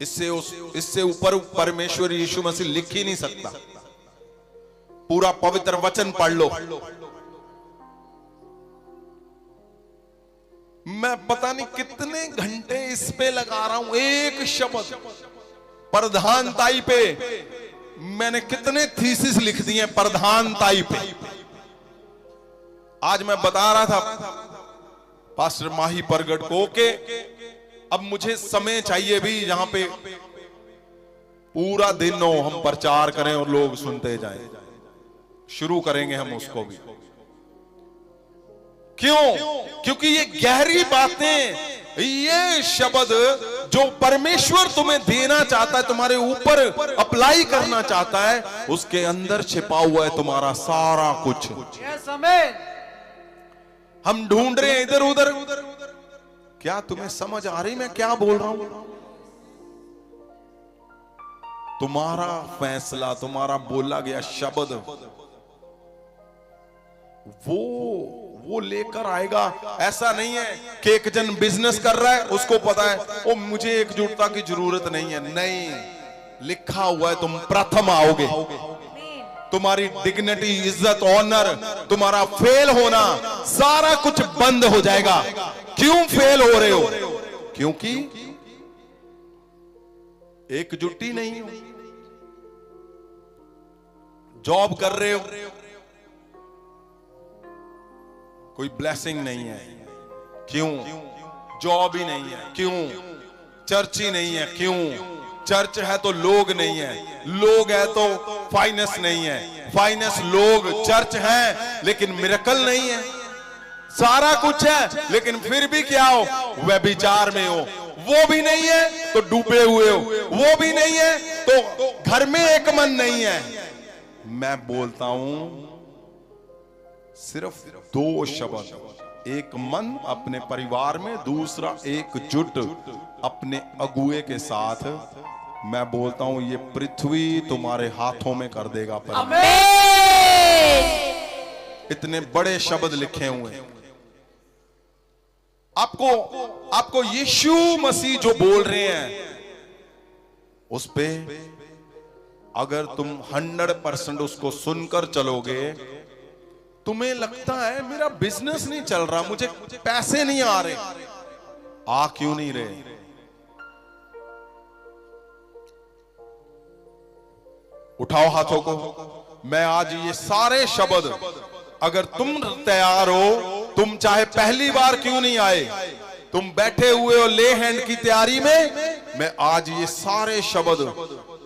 इससे ऊपर परमेश्वर यीशु मसीह लिख ही नहीं सकता। पूरा पवित्र वचन पढ़ लो। मैं पता नहीं कितने घंटे इस पे लगा रहा हूं, एक शब्द प्रधानताई पे मैंने कितने थीसिस लिख दिए प्रधानताई पे। आज मैं बता रहा था पास्टर माही प्रगट को कि अब मुझे समय चाहिए भी जहां पे पूरा दिन हो हम प्रचार करें और लोग सुनते जाएं। शुरू करेंगे हम उसको भी। क्यों? क्योंकि ये गहरी बातें, ये शब्द जो परमेश्वर तुम्हें देना चाहता है, तुम्हारे ऊपर अप्लाई करना चाहता है, उसके अंदर छिपा हुआ है तुम्हारा सारा कुछ। हम ढूंढ रहे हैं इधर उधर। क्या तुम्हें समझ आ रही मैं क्या बोल रहा हूं? तुम्हारा फैसला, तुम्हारा बोला गया शब्द वो लेकर आएगा। ऐसा नहीं है कि एक जन बिजनेस कर रहा है, उसको पता है ओ मुझे एकजुटता की जरूरत नहीं है। नहीं, लिखा हुआ है तुम प्रथम आओगे। तुम्हारी डिग्निटी, इज्जत, ऑनर, तुम्हारा फेल होना, सारा कुछ बंद हो जाएगा। क्यों फेल हो रहे हो? क्योंकि एकजुटी नहीं हो। जॉब कर रहे हो, कोई ब्लेसिंग नहीं है, क्यों? जॉब ही नहीं है, क्यों? चर्च ही नहीं है, क्यों? चर्च है तो लोग नहीं है, लोग है तो फाइनेंस नहीं है, फाइनेंस लोग, चर्च है लेकिन मिरेकल नहीं है। सारा कुछ है लेकिन फिर भी क्या हो? व्यभिचार में हो। वो भी नहीं है तो डूबे हुए हो, वो भी नहीं है तो घर में एक मन नहीं है। मैं बोलता हूं सिर्फ दो शब्द, एक मन अपने परिवार में, दूसरा एकजुट अपने अगुए के साथ। मैं बोलता हूं ये पृथ्वी तुम्हारे हाथों में कर देगा। इतने बड़े शब्द लिखे हुए हैं। आपको यीशु मसीह जो बोल रहे हैं उस पे अगर तुम 100% उसको सुनकर चलोगे, तुम्हें लगता है मेरा बिजनेस नहीं चल रहा, मुझे पैसे नहीं आ रहे। आ क्यों नहीं रहे? उठाओ हाथों को। मैं आज ये सारे शब्द, अगर तुम तैयार हो, तुम चाहे पहली बार क्यों नहीं आए, तुम बैठे हुए हो ले हैंड की तैयारी में, मैं आज ये सारे शब्द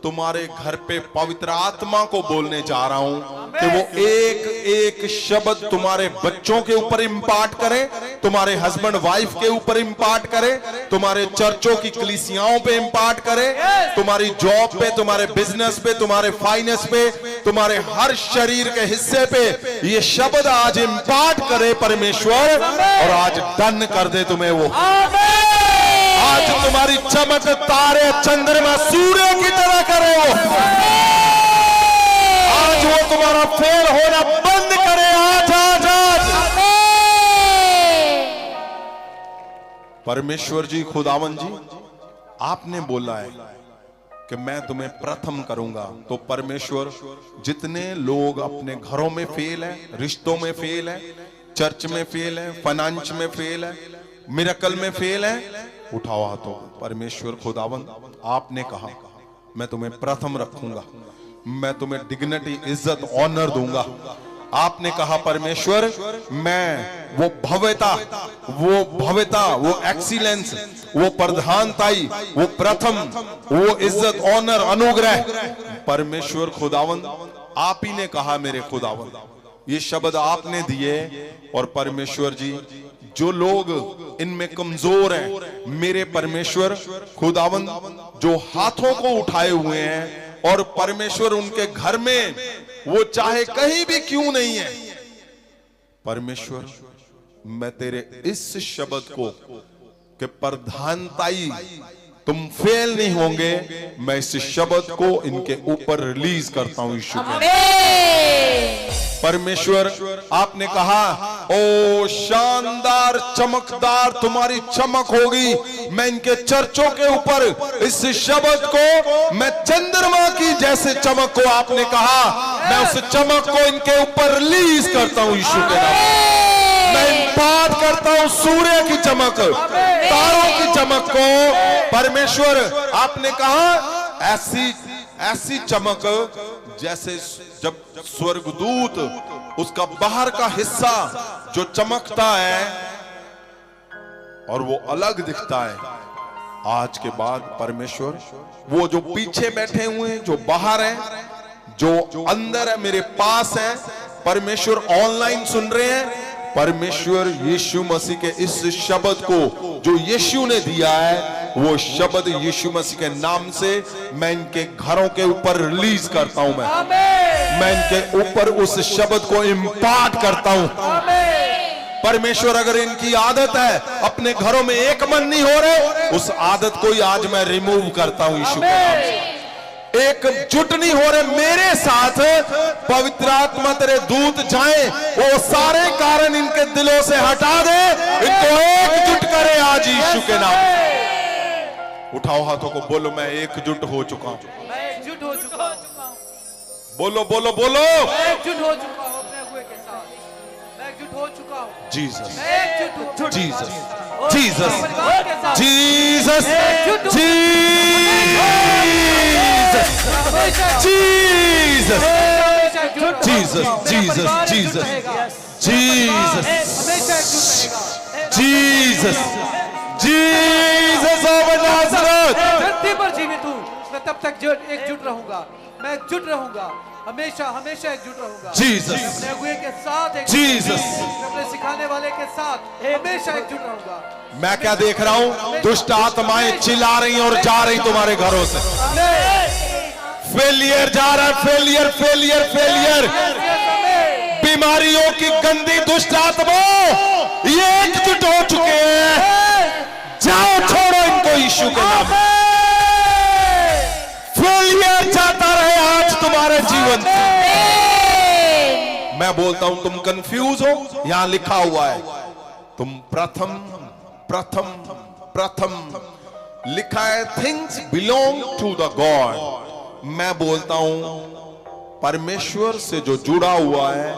तुम्हारे घर पे पवित्र आत्मा को बोलने जा रहा हूं कि वो एक एक शब्द तुम्हारे बच्चों के ऊपर इम्पार्ट करे, तुम्हारे हस्बैंड वाइफ के ऊपर इम्पार्ट करे, तुम्हारे चर्चों की कलीसियाओं पे इम्पार्ट करे, तुम्हारी जॉब पे, तुम्हारे बिजनेस पे, तुम्हारे फाइनेंस पे, तुम्हारे हर शरीर के हिस्से पे ये शब्द आज इम्पार्ट करे परमेश्वर, और आज डन कर दे तुम्हें वो। आज तुम्हारी चमक तारे चंद्रमा सूर्य की तरह करे वो। आज वो तुम्हारा फेल होना बंद करे। आज आज आज परमेश्वर जी, खुदावन जी, आपने बोला है कि मैं तुम्हें प्रथम करूंगा। तो परमेश्वर, जितने लोग अपने घरों में फेल है, रिश्तों में फेल है, चर्च में फेल है, फाइनेंस में फेल है, मिरेकल में फेल है, उठाओ हाथों। परमेश्वर खुदावन, आपने कहा मैं तुम्हें प्रथम रखूंगा, मैं तुम्हें डिग्निटी, इज्जत, ऑनर दूंगा। आपने कहा परमेश्वर, मैं वो भव्यता, वो एक्सीलेंस, वो प्रधानताई, वो प्रथम, वो इज्जत, ऑनर, अनुग्रह, परमेश्वर खुदावन आप ही ने कहा मेरे खुदावन। ये शब्द आपने दिए। और परमेश्वर जी, जो लोग इनमें कमजोर हैं, मेरे परमेश्वर खुदावन, जो हाथों को उठाए हुए हैं, और परमेश्वर उनके घर में वो चाहे कहीं भी क्यों नहीं है, परमेश्वर मैं तेरे इस शब्द को कि प्रधानताई तुम फेल नहीं होंगे, मैं इस शब्द को इनके ऊपर रिलीज करता हूं यीशु के नाम। परमेश्वर आपने कहा, ओ शानदार चमकदार तुम्हारी चमक होगी। मैं इनके चर्चों के ऊपर इस शब्द को, मैं चंद्रमा की जैसे चमक को, आपने कहा मैं उस चमक को इनके ऊपर रिलीज करता हूं यीशु के नाम। मैं इम्पार्ट करता हूं सूर्य की चमक, तारों की चमक को। परमेश्वर आपने कहा ऐसी चमक जैसे जब स्वर्गदूत उसका बाहर का हिस्सा जो चमकता है और वो अलग दिखता है, आज के बाद परमेश्वर वो जो पीछे बैठे हुए हैं, जो बाहर हैं, जो अंदर है, मेरे पास है, परमेश्वर ऑनलाइन सुन रहे हैं, परमेश्वर यीशु मसीह के इस शब्द को जो यीशु ने दिया है, वो शब्द यीशु मसीह के नाम से मैं इनके घरों के ऊपर रिलीज करता हूं। मैं इनके ऊपर उस शब्द को इम्पार्ट करता हूं। परमेश्वर, अगर इनकी आदत है अपने घरों में एक मन नहीं हो रहे, उस आदत को ही आज मैं रिमूव करता हूं यीशु के नाम से। एकजुट नहीं हो रहे मेरे साथ, पवित्र आत्मा तेरे दूत जाएं, वो सारे कारण इनके दिलों से हटा दे, इनको एकजुट करे आज यीशु के नाम से। उठाओ हाथों को, बोलो मैं एकजुट हो चुका हूं। मैं एकजुट हो चुका हूं। बोलो बोलो बोलो, मैं एकजुट हो चुका हूं अपने अगुए के साथ। मैं एकजुट हो चुका हूं। जीसस, मैं एकजुट हो जीसस, और जीसस, परिवार के साथ जीसस, एकजुट हो- जीसस, जीसस, हमेशा एकजुट रहेगा। जीसस, मेरा जीसस, परिवार एकजुट जीसस, रहेगा। जीसस, हमेशा एकजुट रहेगा। Jesus, Jesus of Nazareth. धरती पर जीवित हूँ, मैं तब तक एकजुट रहूंगा, मैं एकजुट रहूंगा, हमेशा हमेशा एकजुट रहूंगा। जीसस, अपने अगुए के साथ एकजुट जीसस। रहूंगा, मैं अपने सिखाने वाले के साथ हमेशा एकजुट रहूंगा। मैं क्या देख रहा हूं? दुष्ट आत्माएं चिल्ला रही और जा रही तुम्हारे घरों से। फेलियर जा रहा है, फेलियर, फेलियर, फेलियर। बीमारियों की गंदी दुष्ट आत्माओं ये एकजुट हो चुके हैं। जाओ, छोड़ो इनको यीशु के नाम में। फेलियर जाता रहे आज तुम्हारे जीवन से। मैं बोलता हूं तुम कंफ्यूज हो, यहां लिखा हुआ है तुम प्रथम प्रथम प्रथम लिखा है things belong to the God. मैं बोलता हूं परमेश्वर से जो जुड़ा हुआ है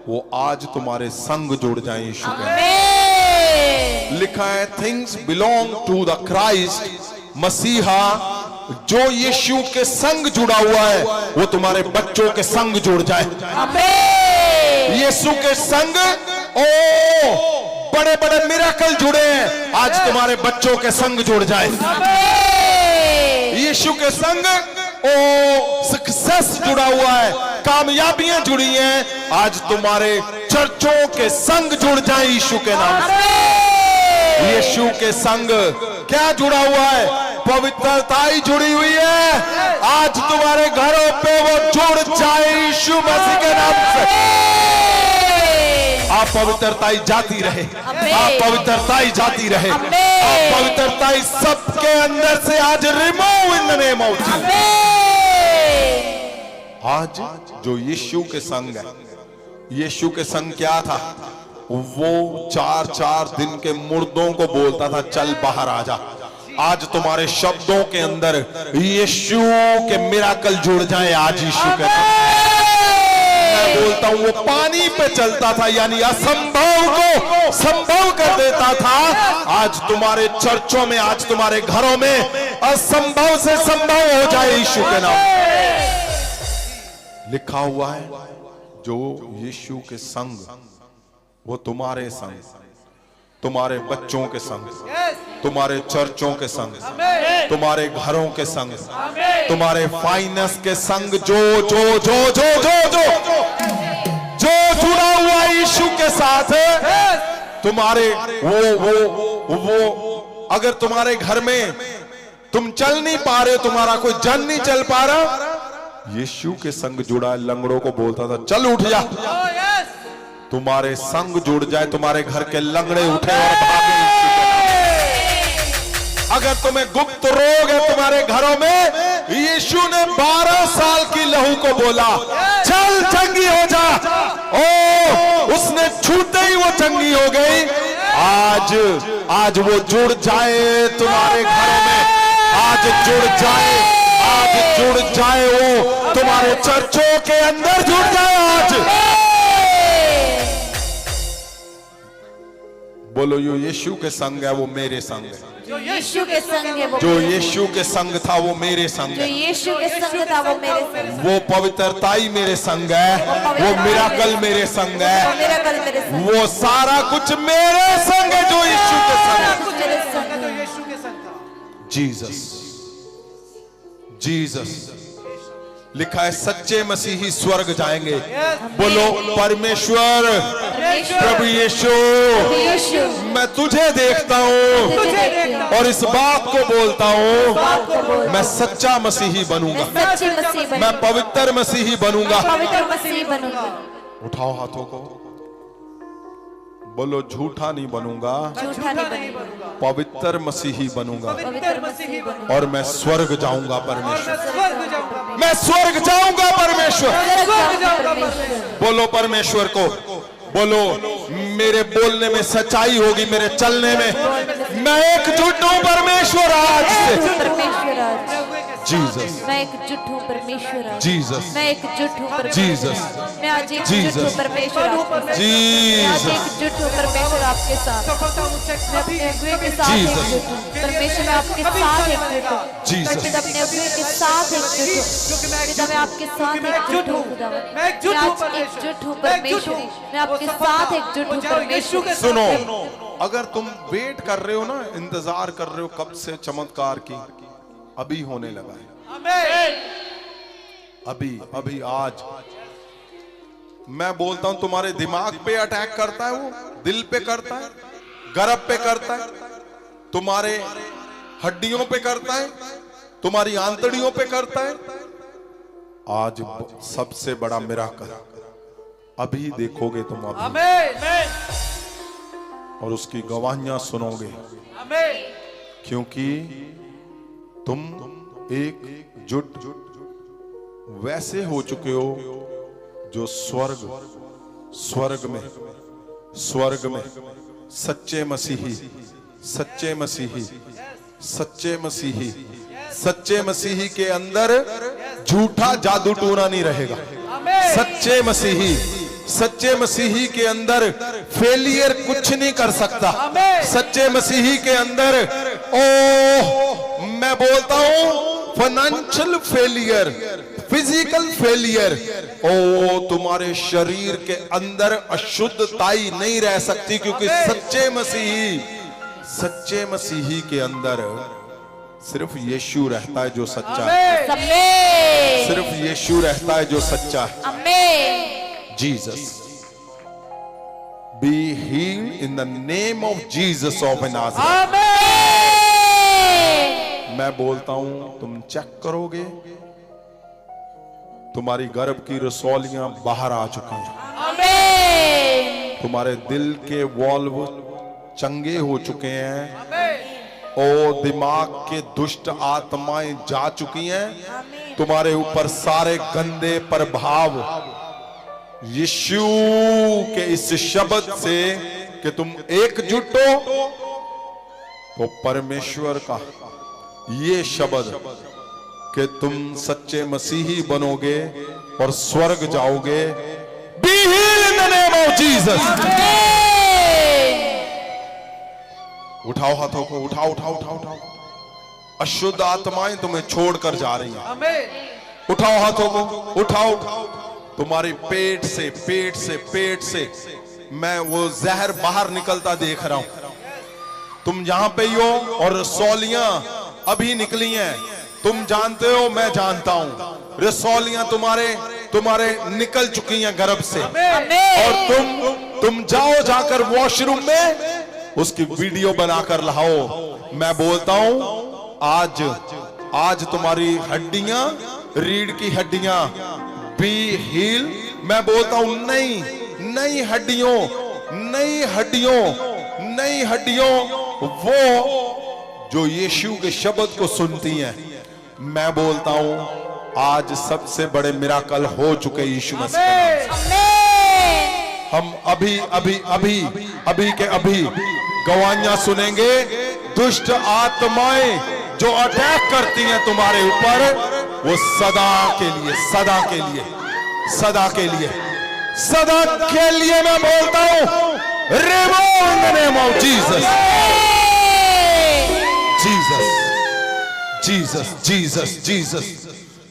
वो आज तुम्हारे संग जुड़ जाए यीशु के। लिखा है things belong to the Christ, मसीहा जो यीशु के संग जुड़ा हुआ है वो तुम्हारे बच्चों के संग जुड़ जाए। यीशु के संग ओ बड़े बड़े मिरेकल जुड़े हैं, आज तुम्हारे बच्चों के संग जुड़ जाए। यीशु के संग ओ सक्सेस जुड़ा हुआ है, कामयाबियां जुड़ी हैं, आज तुम्हारे चर्चों के संग जुड़ जाए यीशु के नाम से। यीशु के संग क्या जुड़ा हुआ है? पवित्रता ही जुड़ी हुई है, आज तुम्हारे घरों पे वो जुड़ जाए यीशु मसीह के नाम से। आप पवित्रता ही जाती रहे, आप पवित्रता ही जाती रहे, आप पवित्रता ही सबके अंदर से आज remove in the name of Jesus. आज जो यीशु के संग है, यीशु के संग क्या था? वो 4-4 दिन के मुर्दों को बोलता था चल बाहर आ जा। आज तुम्हारे शब्दों के अंदर यीशु के मिराकल जुड़ जाए आज यीशु के। मैं बोलता हूं वो पानी पे चलता था, यानी असंभव को संभव कर देता था। आज तुम्हारे चर्चों में, आज तुम्हारे घरों में असंभव से संभव हो जाए यीशु के नाम। लिखा हुआ है जो यीशु के संग वो तुम्हारे संग, तुम्हारे बच्चों के संग, तुम्हारे चर्चों के संग, तुम्हारे घरों के संग, तुम्हारे फाइनेंस के संग जो जो जो जो जो जो जो जुड़ा हुआ यीशु के साथ है, तुम्हारे वो अगर तुम्हारे घर में तुम चल नहीं पा रहे, तुम्हारा कोई जन नहीं चल पा रहा, यीशु के संग जुड़ा है। लंगड़ों को बोलता था चल उठ जा, तुम्हारे संग जुड़ जाए, तुम्हारे घर के लंगड़े उठे और भागे। अगर तुम्हें गुप्त रोग है तुम्हारे घरों में, यीशु ने 12 साल की लहू को बोला चल चंगी हो जा, ओ उसने छूते ही वो चंगी हो गई। आज वो जुड़ जाए तुम्हारे घरों में, आज जुड़ जाए, आज जुड़ जाए, वो तुम्हारे चर्चों के अंदर जुड़ जाए आज। बोलो यो यीशु के संग है वो मेरे संग है। जो यीशु के संग है वो, जो यीशु के संग था वो मेरे संग जो है। यीशु के संग था वो मेरे संग, वो पवित्रता ही मेरे संग है, वो मिराकल मेरे संग है, मिरेकल मेरे संग, वो सारा कुछ मेरे संग है जो यीशु के संग है। कुछ मेरे संग है। तो यीशु के संग था। Jesus, Jesus. लिखा है सच्चे मसीही स्वर्ग जाएंगे। बोलो परमेश्वर, प्रभु यीशु, यीशु मैं तुझे देखता हूँ और इस बात को बोलता हूँ, मैं सच्चा मसीही बनूंगा, सच्चे मसीह मैं पवित्र मसीही बनूंगा। पवित्र मसीह बनूंगा। उठाओ हाथों को, बोलो झूठा नहीं बनूंगा, झूठा नहीं बनूंगा, पवित्र मसीही बनूंगा पवित्र मसीही बनूंगा और मैं स्वर्ग जाऊंगा और परमेश्वर, मैं स्वर्ग जाऊंगा, मैं स्वर्ग जाऊंगा परमेश्वर। स्वर्ग जाऊंगा परमेश्वर। बोलो परमेश्वर को, बोलो मेरे बोलने में सच्चाई होगी, मेरे चलने में मैं एकजुट हूं परमेश्वर आज से। परमेश्वर आज Jesus. मैं एकजुट हूँ परमेश्वर आपके Jesus. मैं एकजुट हूँ Jesus. परमेश्वर मैं आज एकजुट Jesus. हूँ परमेश्वर आपके साथ मैं आज Jesus. एकजुट हूँ परमेश्वर आपके साथ सफलता मुझसे मैं कभी अपने अगुए के साथ Jesus. एकजुट हूँ परमेश्वर मैं आपके साथ एकजुट हूँ Jesus. पिता अपने अगुए के साथ एकजुट हूँ पिता मैं आपके साथ एकजुट हूँ खुदावन मैं एकजुट मैं हूँ आज परमेश्वर एकजुट हूँ मैं एकजुट परमेश्वर हूँ। मैं आपके वो साथ सफलता एकजुट वो हूँ जाओ यीशु के परमेश्वर साथ। सुनो, अगर तुम वेट कर रहे हो ना, इंतजार कर रहे हो कब से चमत्कार की, अभी होने लगा है। आमीन। अभी अभी आज मैं बोलता हूं, तुम्हारे दिमाग पे अटैक करता है, वो दिल पे करता है, गर्भ पे करता है, तुम्हारे हड्डियों पे करता है, तुम्हारी आंतड़ियों पे करता है। आज सबसे बड़ा मिराकल अभी देखोगे तुम, अभी, आमीन। और उसकी गवाहियां सुनोगे, आमीन। क्योंकि तुम एक जुट वैसे हो चुके हो जो स्वर्ग में सच्चे मसीही के अंदर झूठा जादू टूना नहीं रहेगा। सच्चे मसीही के अंदर फेलियर कुछ नहीं कर सकता। सच्चे मसीही के अंदर मैं बोलता हूं फाइनेंशियल फेलियर, फिजिकल फेलियर, तुम्हारे शरीर के अंदर अशुद्धताई नहीं रह सकती, क्योंकि सच्चे मसीही के अंदर सिर्फ यीशु रहता है जो सच्चा है। सिर्फ यीशु रहता है जो सच्चा है। Jesus. Be healed in the name of Jesus of Nazareth. मैं बोलता हूं, तुम चेक करोगे, तुम्हारी गर्भ की रसौलियां बाहर आ चुकी हैं। तुम्हारे दिल के वॉल्व चंगे हो चुके हैं। दिमाग के दुष्ट आत्माएं जा चुकी हैं। तुम्हारे ऊपर सारे गंदे प्रभाव यीशु के इस शब्द से कि तुम एकजुट हो, तो परमेश्वर का ये शब्द कि तुम सच्चे मसीही बनोगे और स्वर्ग जाओगे। Be healed in the name of Jesus. उठाओ हाथों को, उठाओ। अशुद्ध आत्माएं तुम्हें छोड़कर जा रही हैं। उठाओ हाथों को, उठाओ। तुम्हारे पेट से मैं वो जहर बाहर निकलता देख रहा हूं। तुम यहां पे ही हो और रसौलियां अभी निकली हैं। तुम जानते हो, मैं जानता हूं, रसौलियां तुम्हारे निकल चुकी हैं गर्भ से। और तुम जाओ, जाकर वॉशरूम में उसकी वीडियो बनाकर लाओ। मैं बोलता हूं, आज तुम्हारी हड्डियां, रीढ़ की हड्डियां बी हील। मैं बोलता हूं, नई हड्डियों वो जो यीशु के शब्द को सुनती हैं। मैं बोलता हूं, आज सबसे बड़े मिराकल हो चुके यीशु मसीह के नाम से। हम अभी गवाहियां सुनेंगे। दुष्ट आत्माएं जो अटैक करती हैं तुम्हारे ऊपर, वो सदा के लिए मैं बोलता हूं, remove in the name of Jesus.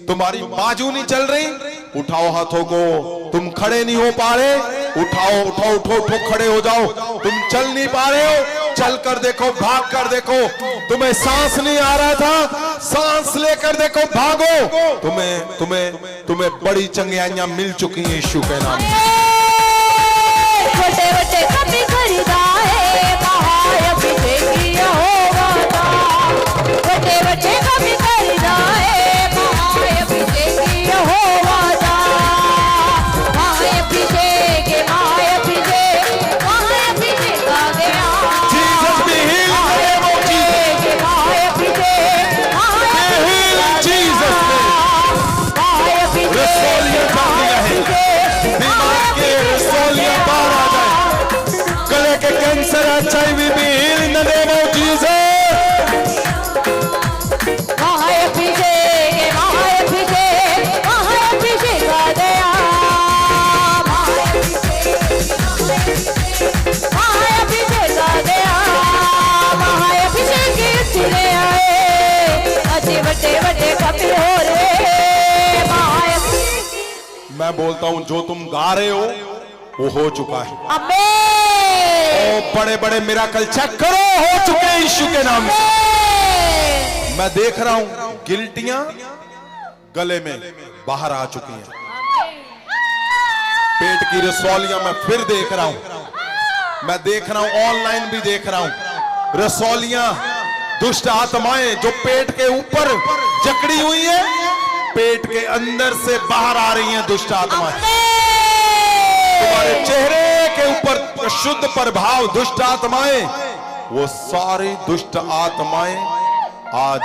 तुम्हारी बाजू नहीं चल रही, उठाओ हाथों को। तुम खड़े नहीं हो पा रहे, उठाओ, खड़े हो जाओ। तुम चल नहीं पा रहे हो, चल कर देखो, भाग कर देखो। तुम्हें सांस नहीं आ रहा था, सांस लेकर देखो, भागो। तुम्हें बड़ी चंगियाइयां मिल चुकी हैं यीशु के नाम से। छोटे कभी खरीदा है महाअभिषेक यहोवा का। छोटे कभी खरीदा है महाअभिषेक यहोवा का। महाअभिषेक आ गया। Jesus be healed in the name of Jesus. Jesus name. रसौलियां बाहर है, दिमाग के रसौलियां बाहर आ जाए। गले के cancer, HIV be healed in the name of Jesus. महाअभिषेक मैं बोलता हूं जो तुम गा रहे हो वो हो चुका है। आमीन। ओ बड़े बड़े मिराकल चेक करो, हो चुके हैं यीशु के नाम से। मैं देख रहा हूं गिल्टियां गले में बाहर आ चुकी हैं, पेट की रसौलियां मैं फिर देख रहा हूं, मैं देख रहा हूं ऑनलाइन भी देख रहा हूं रसौलियां, दुष्ट आत्माएं जो पेट के ऊपर जकड़ी हुई है, पेट के अंदर से बाहर आ रही हैं दुष्ट आत्माएं। तुम्हारे चेहरे के ऊपर शुद्ध प्रभाव दुष्ट आत्माएं, वो सारी दुष्ट आत्माएं आज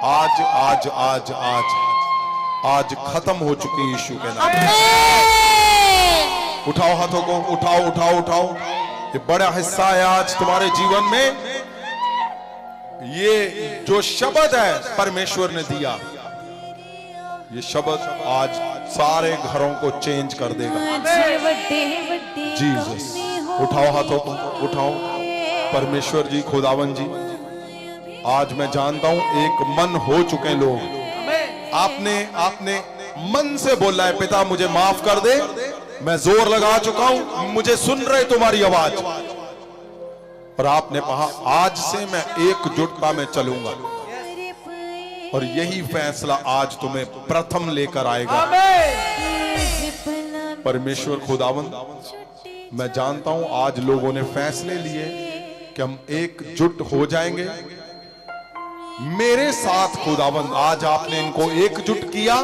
आज आज आज आज आज खत्म हो चुकी यीशु के नाम। उठाओ हाथों को, उठाओ उठाओ उठाओ। ये बड़ा हिस्सा है आज तुम्हारे जीवन में। ये जो शब्द है परमेश्वर ने दिया, ये शब्द आज सारे घरों को चेंज कर देगा। जीसस, उठाओ हाथों को, उठाओ। परमेश्वर जी, खुदावन जी, आज मैं जानता हूं एक मन हो चुके लोग। आपने मन से बोला है, पिता मुझे माफ कर दे, मैं जोर लगा चुका हूं, मुझे सुन रहे तुम्हारी आवाज, और आपने कहा आज से मैं एकजुटता में चलूंगा, और यही फैसला आज तुम्हें प्रथम लेकर आएगा। परमेश्वर खुदावंद, मैं जानता हूं आज लोगों ने फैसले लिए कि हम एकजुट हो जाएंगे मेरे साथ। खुदावंद, आज आपने इनको एकजुट किया,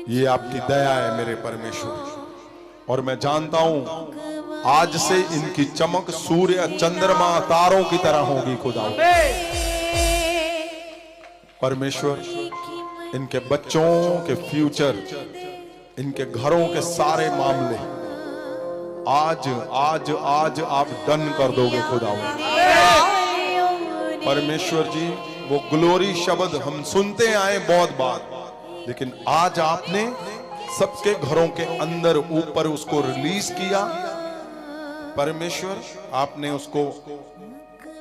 ये आपकी दया है मेरे परमेश्वर। और मैं जानता हूं आज से इनकी चमक सूर्य, चंद्रमा, तारों की तरह होगी। खुदावंद परमेश्वर, इनके बच्चों के फ्यूचर, इनके घरों के सारे मामले आज आज आज आप डन कर दोगे खुदावंद। परमेश्वर जी, वो ग्लोरी शब्द हम सुनते आए बहुत बार, लेकिन आज आपने सबके घरों के अंदर ऊपर उसको रिलीज किया। परमेश्वर, आपने उसको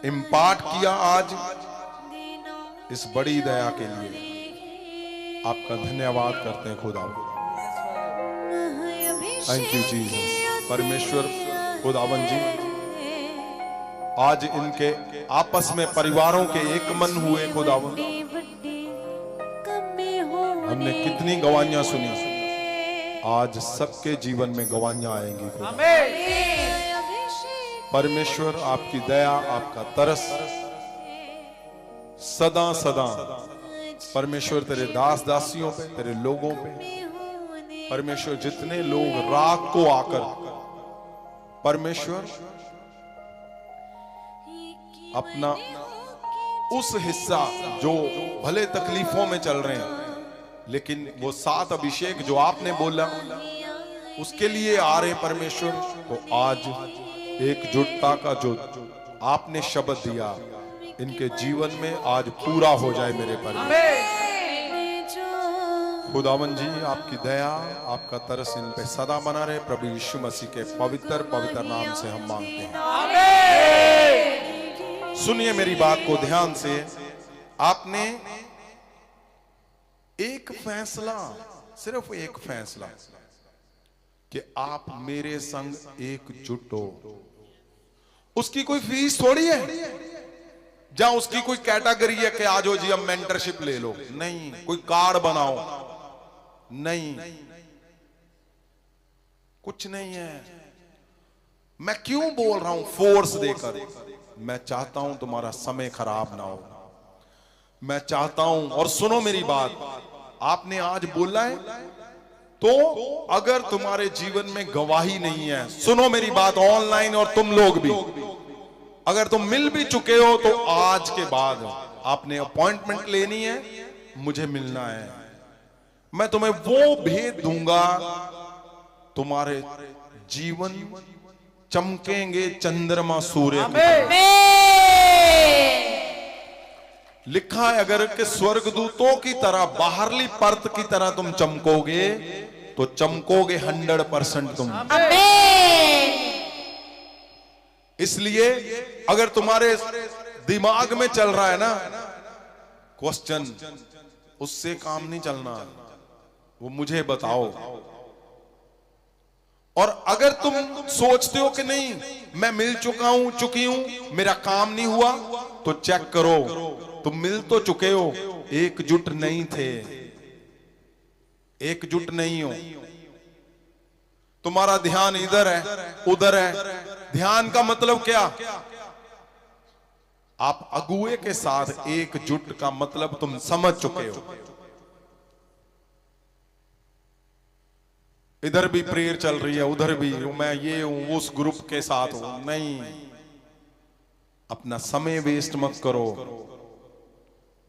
इम्पार्ट किया आज। इस बड़ी दया के लिए आपका धन्यवाद करते हैं खुदा। Thank you Jesus. परमेश्वर खुदावन जी, आज इनके आपस में परिवारों के एक मन हुए खुदावन। हमने कितनी गवाहियां सुनी, आज सबके जीवन में गवाहियां आएंगी खुदा। परमेश्वर, आपकी दया, आपका तरस सदा सदा परमेश्वर तेरे दास दासियों पे, तेरे लोगों पे। परमेश्वर, जितने लोग रात को आकर परमेश्वर अपना उस हिस्सा जो भले तकलीफों में चल रहे हैं, लेकिन वो 7 अभिषेक जो आपने बोला उसके लिए आ रहे परमेश्वर, तो आज एकजुटता का जो आपने शब्द दिया इनके जीवन में आज पूरा हो जाए मेरे परमेश्वर। खुदावन जी, आपकी दया, आपका तरस इन पे सदा बना रहे। प्रभु यीशु मसीह के पवित्र पवित्र नाम से हम मांगते हैं। सुनिए मेरी बात को ध्यान से। आपने एक फैसला, सिर्फ एक फैसला कि आप मेरे संग एकजुट हो, उसकी कोई फीस थोड़ी है, जहां उसकी कोई कैटेगरी है कि आज हो जी अब मेंटरशिप ले लो, नहीं। कोई कार्ड बनाओ, नहीं, कुछ नहीं है। मैं क्यों बोल रहा हूं फोर्स देकर? मैं चाहता हूं तुम्हारा समय खराब ना हो। मैं चाहता हूं, और सुनो मेरी बात, आपने आज बोला है, तो अगर तुम्हारे जीवन में गवाही नहीं है, सुनो मेरी बात, ऑनलाइन और तुम लोग भी, अगर तुम मिल भी चुके हो तो आज के बाद आपने अपॉइंटमेंट लेनी है, मुझे मिलना है। मैं तुम्हें वो भेद दूंगा, तुम्हारे जीवन चमकेंगे चंद्रमा सूर्य की तरह। लिखा है अगर कि स्वर्गदूतों की तरह, बाहरली परत की तरह तुम चमकोगे, तो चमकोगे 100% तुम। इसलिए अगर तुम्हारे दिमाग में चल रहा है ना क्वेश्चन, उससे काम नहीं चलना। वो मुझे बताओ। और अगर तुम सोचते हो कि नहीं मैं मिल चुका हूं, चुकी हूं, मेरा काम नहीं हुआ, तो चेक करो, तुम मिल तो चुके हो, एकजुट नहीं थे, एकजुट नहीं हो। तुम्हारा ध्यान इधर है, उधर है। ध्यान का मतलब क्या? आप अगुए के साथ एकजुट का मतलब तुम समझ चुके हो। इधर भी प्रेयर चल रही है, उधर भी मैं ये हूं, उस ग्रुप के साथ हूं। नहीं, अपना समय वेस्ट मत करो।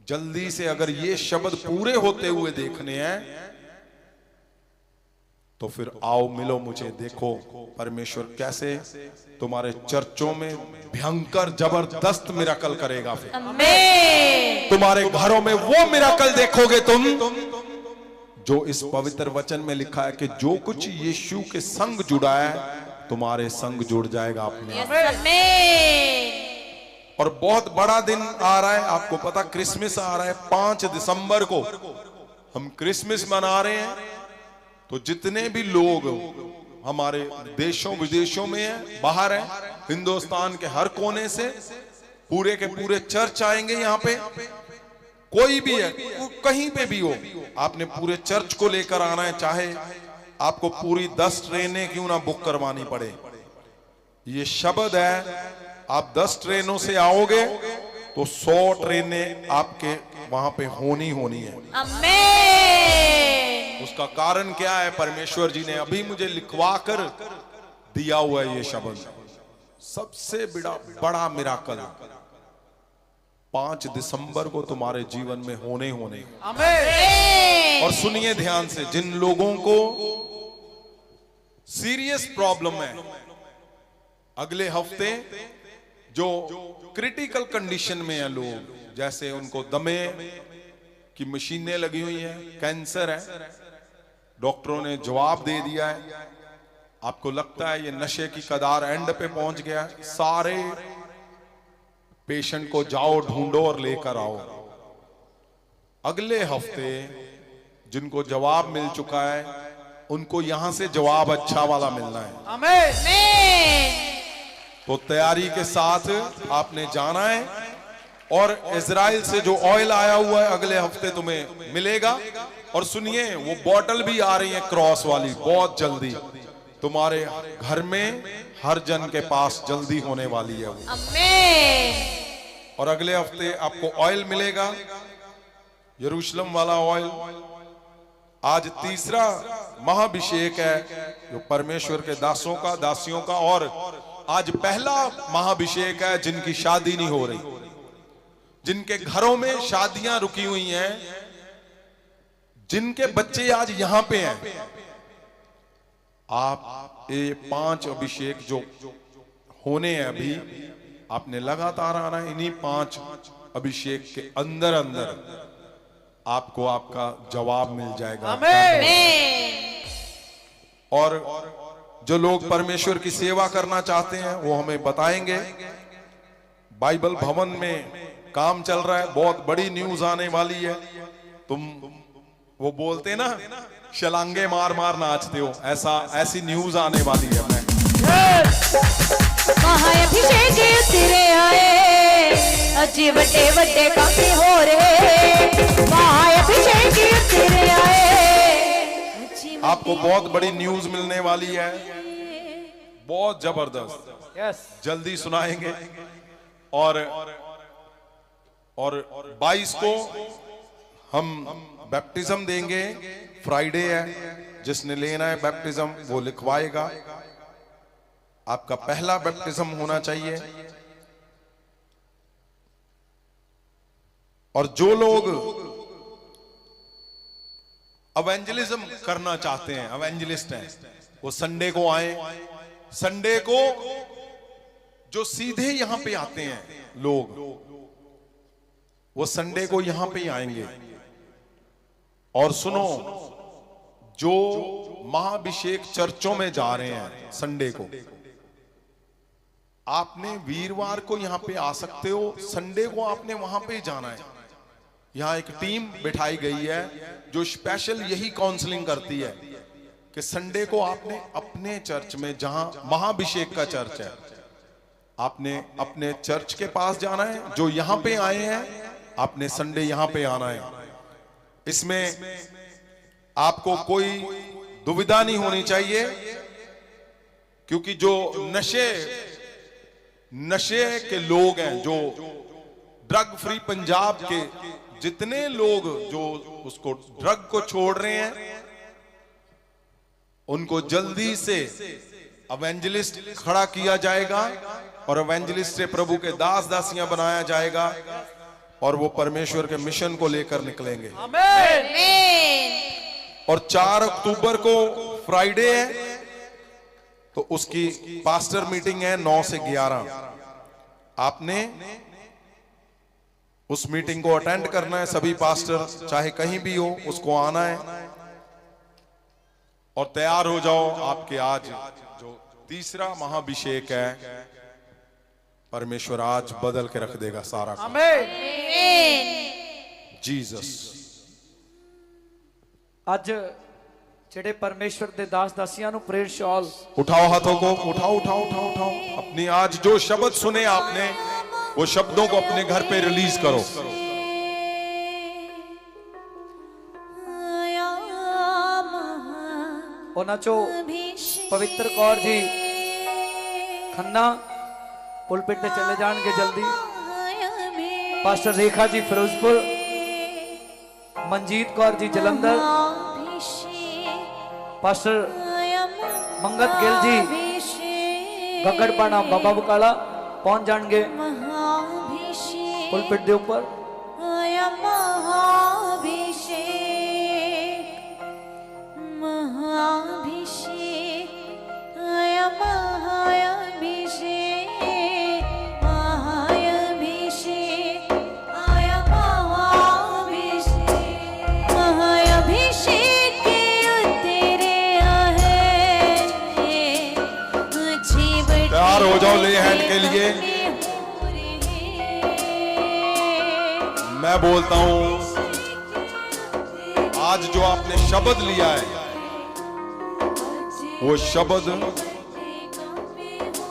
जल्दी से अगर ये शब्द पूरे होते हुए देखने हैं तो फिर आओ मिलो मुझे, देखो परमेश्वर कैसे तुम्हारे चर्चों में भयंकर जबरदस्त मिराकल करेगा। फिर आमीन। तुम्हारे घरों में वो मिराकल देखोगे तुम, जो इस पवित्र वचन में लिखा है कि जो कुछ यीशु के संग जुड़ा है तुम्हारे संग जुड़ जाएगा अपने आप। आमीन। और बहुत बड़ा दिन आ रहा है, आपको पता क्रिसमस आ रहा है। 5 दिसंबर को हम क्रिसमस मना रहे हैं। तो जितने भी लोग हमारे देशों विदेशों में हैं, बाहर हैं, हिंदुस्तान के हर कोने से पूरे के पूरे चर्च आएंगे यहाँ पे। कोई भी है, कहीं पे भी हो, आपने पूरे चर्च को लेकर आना है। चाहे आपको पूरी 10 ट्रेनें क्यों ना बुक करवानी पड़े। ये शब्द है, आप 10 ट्रेनों से आओगे तो 100 ट्रेनें आपके वहां पे होनी है। आमीन। उसका कारण क्या है? परमेश्वर जी ने अभी मुझे लिखवा कर दिया हुआ है ये शब्द। सबसे बड़ा मिराकल 5 दिसंबर को तुम्हारे जीवन में होने। आमीन। और सुनिए ध्यान से, जिन लोगों को सीरियस प्रॉब्लम है, अगले हफ्ते जो क्रिटिकल कंडीशन में है लोग, जैसे उनको दमे की मशीनें लगी हुई हैं, कैंसर है, डॉक्टरों ने जवाब दे दिया है, आपको लगता है ये नशे की कदार एंड पे पहुंच गया, सारे पेशेंट को जाओ ढूंढो और लेकर आओ। अगले हफ्ते जिनको जवाब मिल चुका है उनको यहां से जवाब अच्छा वाला मिलना है। आमीन। तो तैयारी के साथ आपने जाना है। और इजराइल से जो ऑयल आया हुआ है अगले हफ्ते तुम्हें मिलेगा। और सुनिए, वो बॉटल भी आ रही है क्रॉस वाली, बहुत जल्दी तुम्हारे घर में हर जन के पास जल्दी होने वाली है वो। आमीन। और अगले हफ्ते आपको ऑयल मिलेगा, यरूशलेम वाला ऑयल। आज तीसरा महाभिषेक है जो परमेश्वर के दासों का, दासियों का। और आज पहला महाभिषेक है जिनकी शादी नहीं हो रही, जिनके घरों में शादियां रुकी हुई हैं, जिनके बच्चे आज यहां पे हैं। आप ये 5 अभिषेक जो होने हैं अभी, आपने लगातार आना है। इन्हीं 5 अभिषेक के अंदर आपको आपका जवाब मिल जाएगा। आमीन। और जो लोग परमेश्वर की सेवा करना चाहते हैं वो हमें बताएंगे। बाइबल भवन में काम चल रहा है, बहुत बड़ी न्यूज आने वाली है। तुम वो बोलते ना, शलांगे मार मार नाचते हो, ऐसी न्यूज आने वाली है। मैं महाअभिषेक उतरे आए, अजी बड़े बड़े काम हो रहे। महाअभिषेक उतरे आए, आपको बहुत बड़ी न्यूज मिलने वाली है, बहुत जबरदस्त। यस। जल्दी सुनाएंगे। और 22 को हम बैप्टिज्म देंगे। फ्राइडे है, जिसने लेना है बैप्टिज्म वो लिखवाएगा। आपका पहला बैप्टिज्म होना चाहिए। और जो लोग एवेंजलिज्म करना चाहते हैं, एवेंजलिस्ट हैं, वो संडे को आए। संडे को जो सीधे यहां पे आते हैं लोग, वो संडे को यहां पे ही आएंगे। और सुनो, जो महाभिषेक चर्चों में जा रहे हैं संडे को, आपने वीरवार को यहां पे आ सकते हो, संडे को आपने वहां पे ही जाना है। यहाँ एक टीम बिठाई गई है जो स्पेशल यही काउंसलिंग करती है कि संडे को आपने अपने चर्च में, जहां महाभिषेक का चर्च है, आपने अपने चर्च के पास जाना है। जो यहां पे आए हैं आपने संडे यहां पे आना है। इसमें आपको कोई दुविधा नहीं होनी चाहिए, क्योंकि जो नशे के लोग हैं, जो ड्रग फ्री पंजाब के जितने लोग जो उसको ड्रग को छोड़ रहे हैं, उनको जल्दी से एवेंजलिस्ट खड़ा किया जाएगा और एवेंजलिस्ट से प्रभु के दास दासियां बनाया जाएगा और वो परमेश्वर के मिशन को लेकर निकलेंगे। और 4 अक्टूबर को फ्राइडे है, तो उसकी पास्टर मीटिंग है 9 से 11। आपने उस मीटिंग को अटेंड करना है। सभी पास्टर चाहे कहीं भी हो, उसको आना है और तैयार हो जाओ। आपके आज जो तीसरा महाभिषेक है, परमेश्वर आज बदल के रख देगा सारा। जीसस। ਅੱਜ ਜਿਹੜੇ ਪਰਮੇਸ਼ਵਰ ਦੇ ਦਾਸ ਦਾਸੀਆਂ ਨੂੰ ਪ੍ਰੇਅਰ ਸ਼ਾਲ उठाओ हाथों को, उठाओ उठाओ उठाओ उठाओ। अपनी आज जो शब्द सुने आपने, वो शब्दों को अपने घर पे रिलीज करो। ਉਹਨਾਂ ਚੋਂ ਪਵਿੱਤਰ ਕੌਰ ਜੀ ਖੰਨਾ ਪੁਲਪਿਟ ਤੇ ਚਲੇ ਜਾਣਗੇ ਜਲਦੀ। ਪਾਸਟਰ ਰੇਖਾ ਜੀ ਫਿਰੋਜ਼ਪੁਰ, ਮਨਜੀਤ ਕੌਰ ਜੀ ਜਲੰਧਰ, ਪਾਸਟਰ ਮੰਗਤ ਗਿੱਲ ਜੀ ਗਗੜਪਾਣਾ ਬਾਬਾ ਬਕਾਲਾ ਪਹੁੰਚ ਜਾਣਗੇ ਪੁਲਪਿਟ ਦੇ ਉੱਪਰ। तैयार हो जाओ ले हैंड के लिए। मैं बोलता हूं, आज जो आपने शब्द लिया है, वो शब्द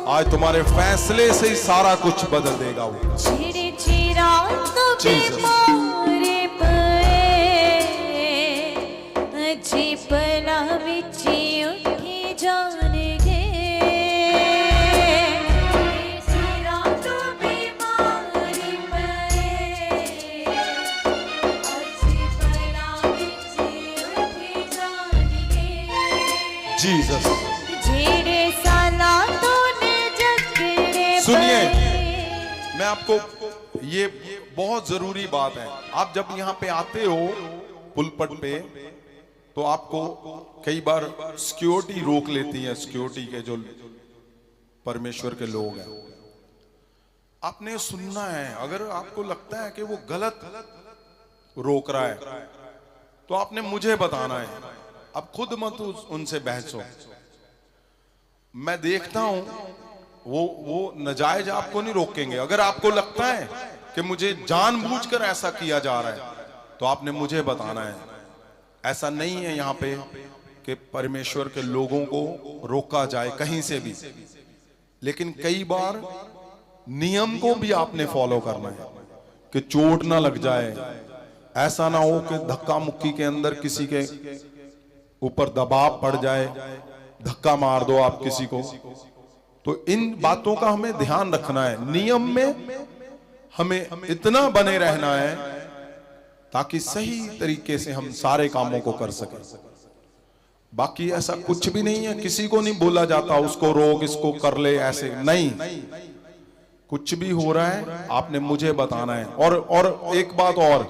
आज तुम्हारे फैसले से ही सारा कुछ बदल देगा। वो जीसस। सुनिए, मैं आपको ये बहुत जरूरी बात है। आप जब यहाँ पे आते हो पुलपट पे, तो आपको कई बार सिक्योरिटी रोक लेती है। सिक्योरिटी के जो परमेश्वर के लोग हैं, आपने सुनना है। अगर आपको लगता है कि वो गलत रोक रहा है, तो आपने मुझे बताना है। अब खुद मत उनसे बहसो। मैं देखता हूं वो नाजायज आपको नहीं रोकेंगे। अगर आपको लगता है कि मुझे जानबूझकर ऐसा किया जा रहा है, तो आपने मुझे बताना है। ऐसा नहीं है यहाँ पे कि परमेश्वर के लोगों को रोका जाए कहीं से भी, लेकिन कई बार नियम को भी आपने फॉलो करना है कि चोट ना लग जाए। ऐसा ना हो कि धक्का मुक्की के अंदर किसी के ऊपर दबाव पड़ जाए, धक्का मार दो आप किसी को। तो इन बातों का हमें ध्यान रखना है। नियम में हमें इतना बने रहना है ताकि सही तरीके से हम सारे कामों को कर सकें। बाकी ऐसा कुछ भी नहीं है। किसी को नहीं बोला जाता उसको रोक, इसको कर ले, ऐसे नहीं। कुछ भी हो रहा है आपने मुझे बताना है। और एक बात और,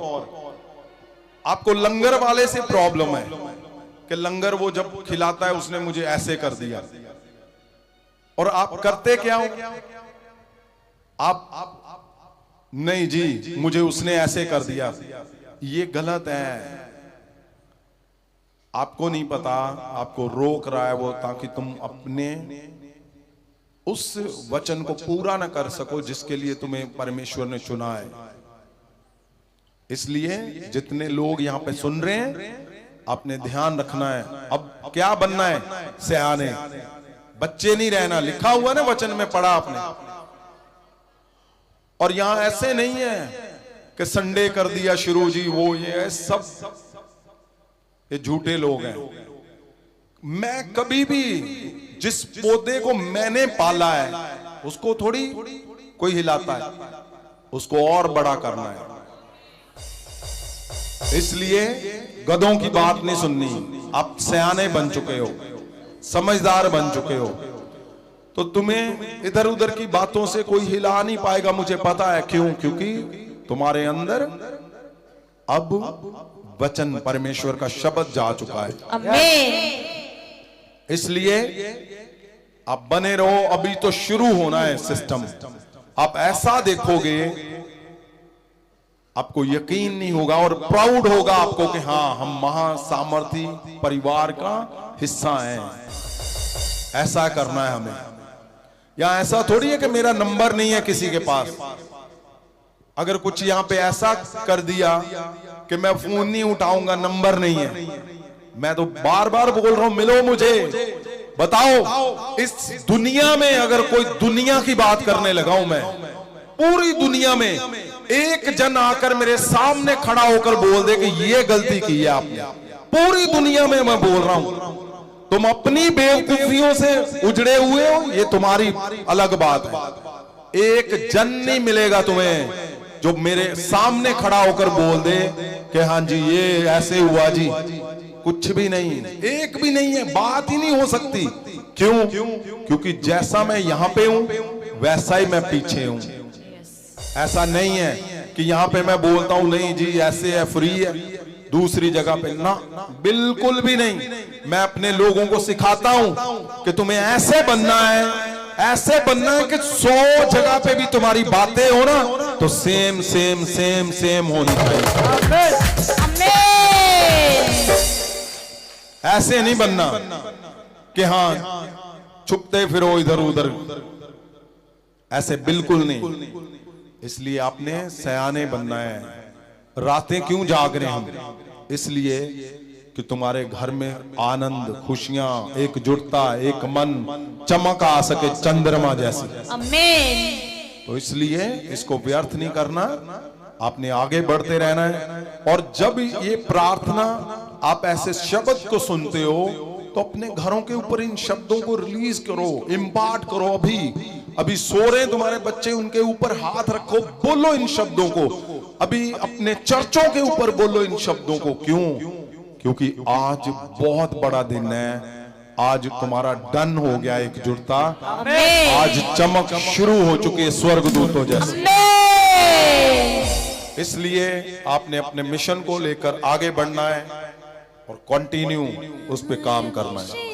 आपको लंगर वाले से प्रॉब्लम है कि लंगर वो जब खिलाता है उसने मुझे ऐसे कर दिया, और आप करते क्या हो? आप नहीं जी, मुझे उसने ऐसे कर दिया। ये गलत है। आपको नहीं पता, आपको रोक रहा है वो ताकि तुम अपने उस वचन को पूरा ना कर सको जिसके लिए तुम्हें परमेश्वर ने चुना है। इसलिए जितने लोग यहाँ पे सुन रहे हैं, आपने ध्यान रखना है। अब क्या बनना है? सयाने, बच्चे नहीं रहना। लिखा हुआ ना वचन में, पढ़ा आपने। और यहां ऐसे नहीं है कि संडे कर दिया शुरू जी, वो ये सब ये झूठे लोग हैं। मैं कभी भी जिस पौधे को मैंने पाला है उसको थोड़ी कोई हिलाता है, उसको और बड़ा करना है। इसलिए गधों की बात नहीं सुननी। आप सयाने बन चुके हो, समझदार बन चुके हो, तो तुम्हें इधर उधर की बातों से कोई हिला नहीं पाएगा। मुझे पता है क्यों? क्योंकि तुम्हारे अंदर अब वचन, परमेश्वर का शब्द जा चुका है। आमीन। इसलिए आप बने रहो। अभी तो शुरू होना है सिस्टम। आप ऐसा देखोगे, आपको यकीन नहीं होगा और प्राउड होगा आपको कि हाँ, हम महासामर्थी परिवार का हिस्सा हैं। ऐसा करना है हमें। यहां ऐसा थोड़ी है कि मेरा नंबर नहीं है किसी के पास। अगर कुछ यहां पे ऐसा कर दिया कि मैं फोन नहीं उठाऊंगा, नंबर नहीं है, मैं तो बार बार बोल रहा हूं, मिलो मुझे। बताओ, इस दुनिया में अगर कोई दुनिया की बात करने लगा हूं मैं, पूरी दुनिया में एक जन आकर मेरे सामने खड़ा होकर बोल दे कि ये गलती की है आपने, पूरी दुनिया में मैं बोल रहा हूं, तुम अपनी बेवकूफियों से उजड़े हुए हो, ये तुम्हारी अलग बात है। एक जन नहीं मिलेगा तुम्हें जो मेरे सामने खड़ा होकर बोल दे कि हाँ जी ये ऐसे हुआ जी। कुछ भी नहीं, एक भी नहीं है, बात ही नहीं हो सकती। क्यों? क्योंकि जैसा मैं यहां पे हूं वैसा ही मैं पीछे हूं। ऐसा नहीं है कि यहां पे मैं बोलता हूं नहीं जी ऐसे है, फ्री है, दूसरी जगह पे ना, बिल्कुल भी नहीं। मैं अपने लोगों को सिखाता हूं कि तुम्हें ऐसे बनना है, ऐसे बनना है कि 100 जगह पे भी तुम्हारी बातें हो ना तो सेम सेम सेम सेम होनी चाहिए। ऐसे नहीं बनना कि हाँ छुपते फिरो इधर उधर, ऐसे बिल्कुल नहीं। इसलिए आपने सयाने बनना है। रातें क्यों जाग रहे हैं हम? इसलिए कि तुम्हारे घर में आनंद, खुशियां, एकजुटता, एक मन, चमक आ सके चंद्रमा जैसी। आमीन। तो इसलिए इसको व्यर्थ नहीं करना, आपने आगे बढ़ते रहना है। और जब ये प्रार्थना, आप ऐसे शब्द को सुनते हो तो अपने घरों के ऊपर इन शब्दों को रिलीज करो, इम्पार्ट करो। अभी सो रहे हैं तुम्हारे बच्चे, उनके ऊपर हाथ रखो, बोलो इन शब्दों को। अभी अपने चर्चों के ऊपर बोलो इन शब्दों को। क्यों? क्योंकि आज बहुत बड़ा दिन है। आज तुम्हारा डन हो गया एकजुटता। आज चमक शुरू हो चुकी है स्वर्गदूतों जैसे। इसलिए आपने अपने मिशन को लेकर आगे बढ़ना है और कंटिन्यू उस पे काम करना है।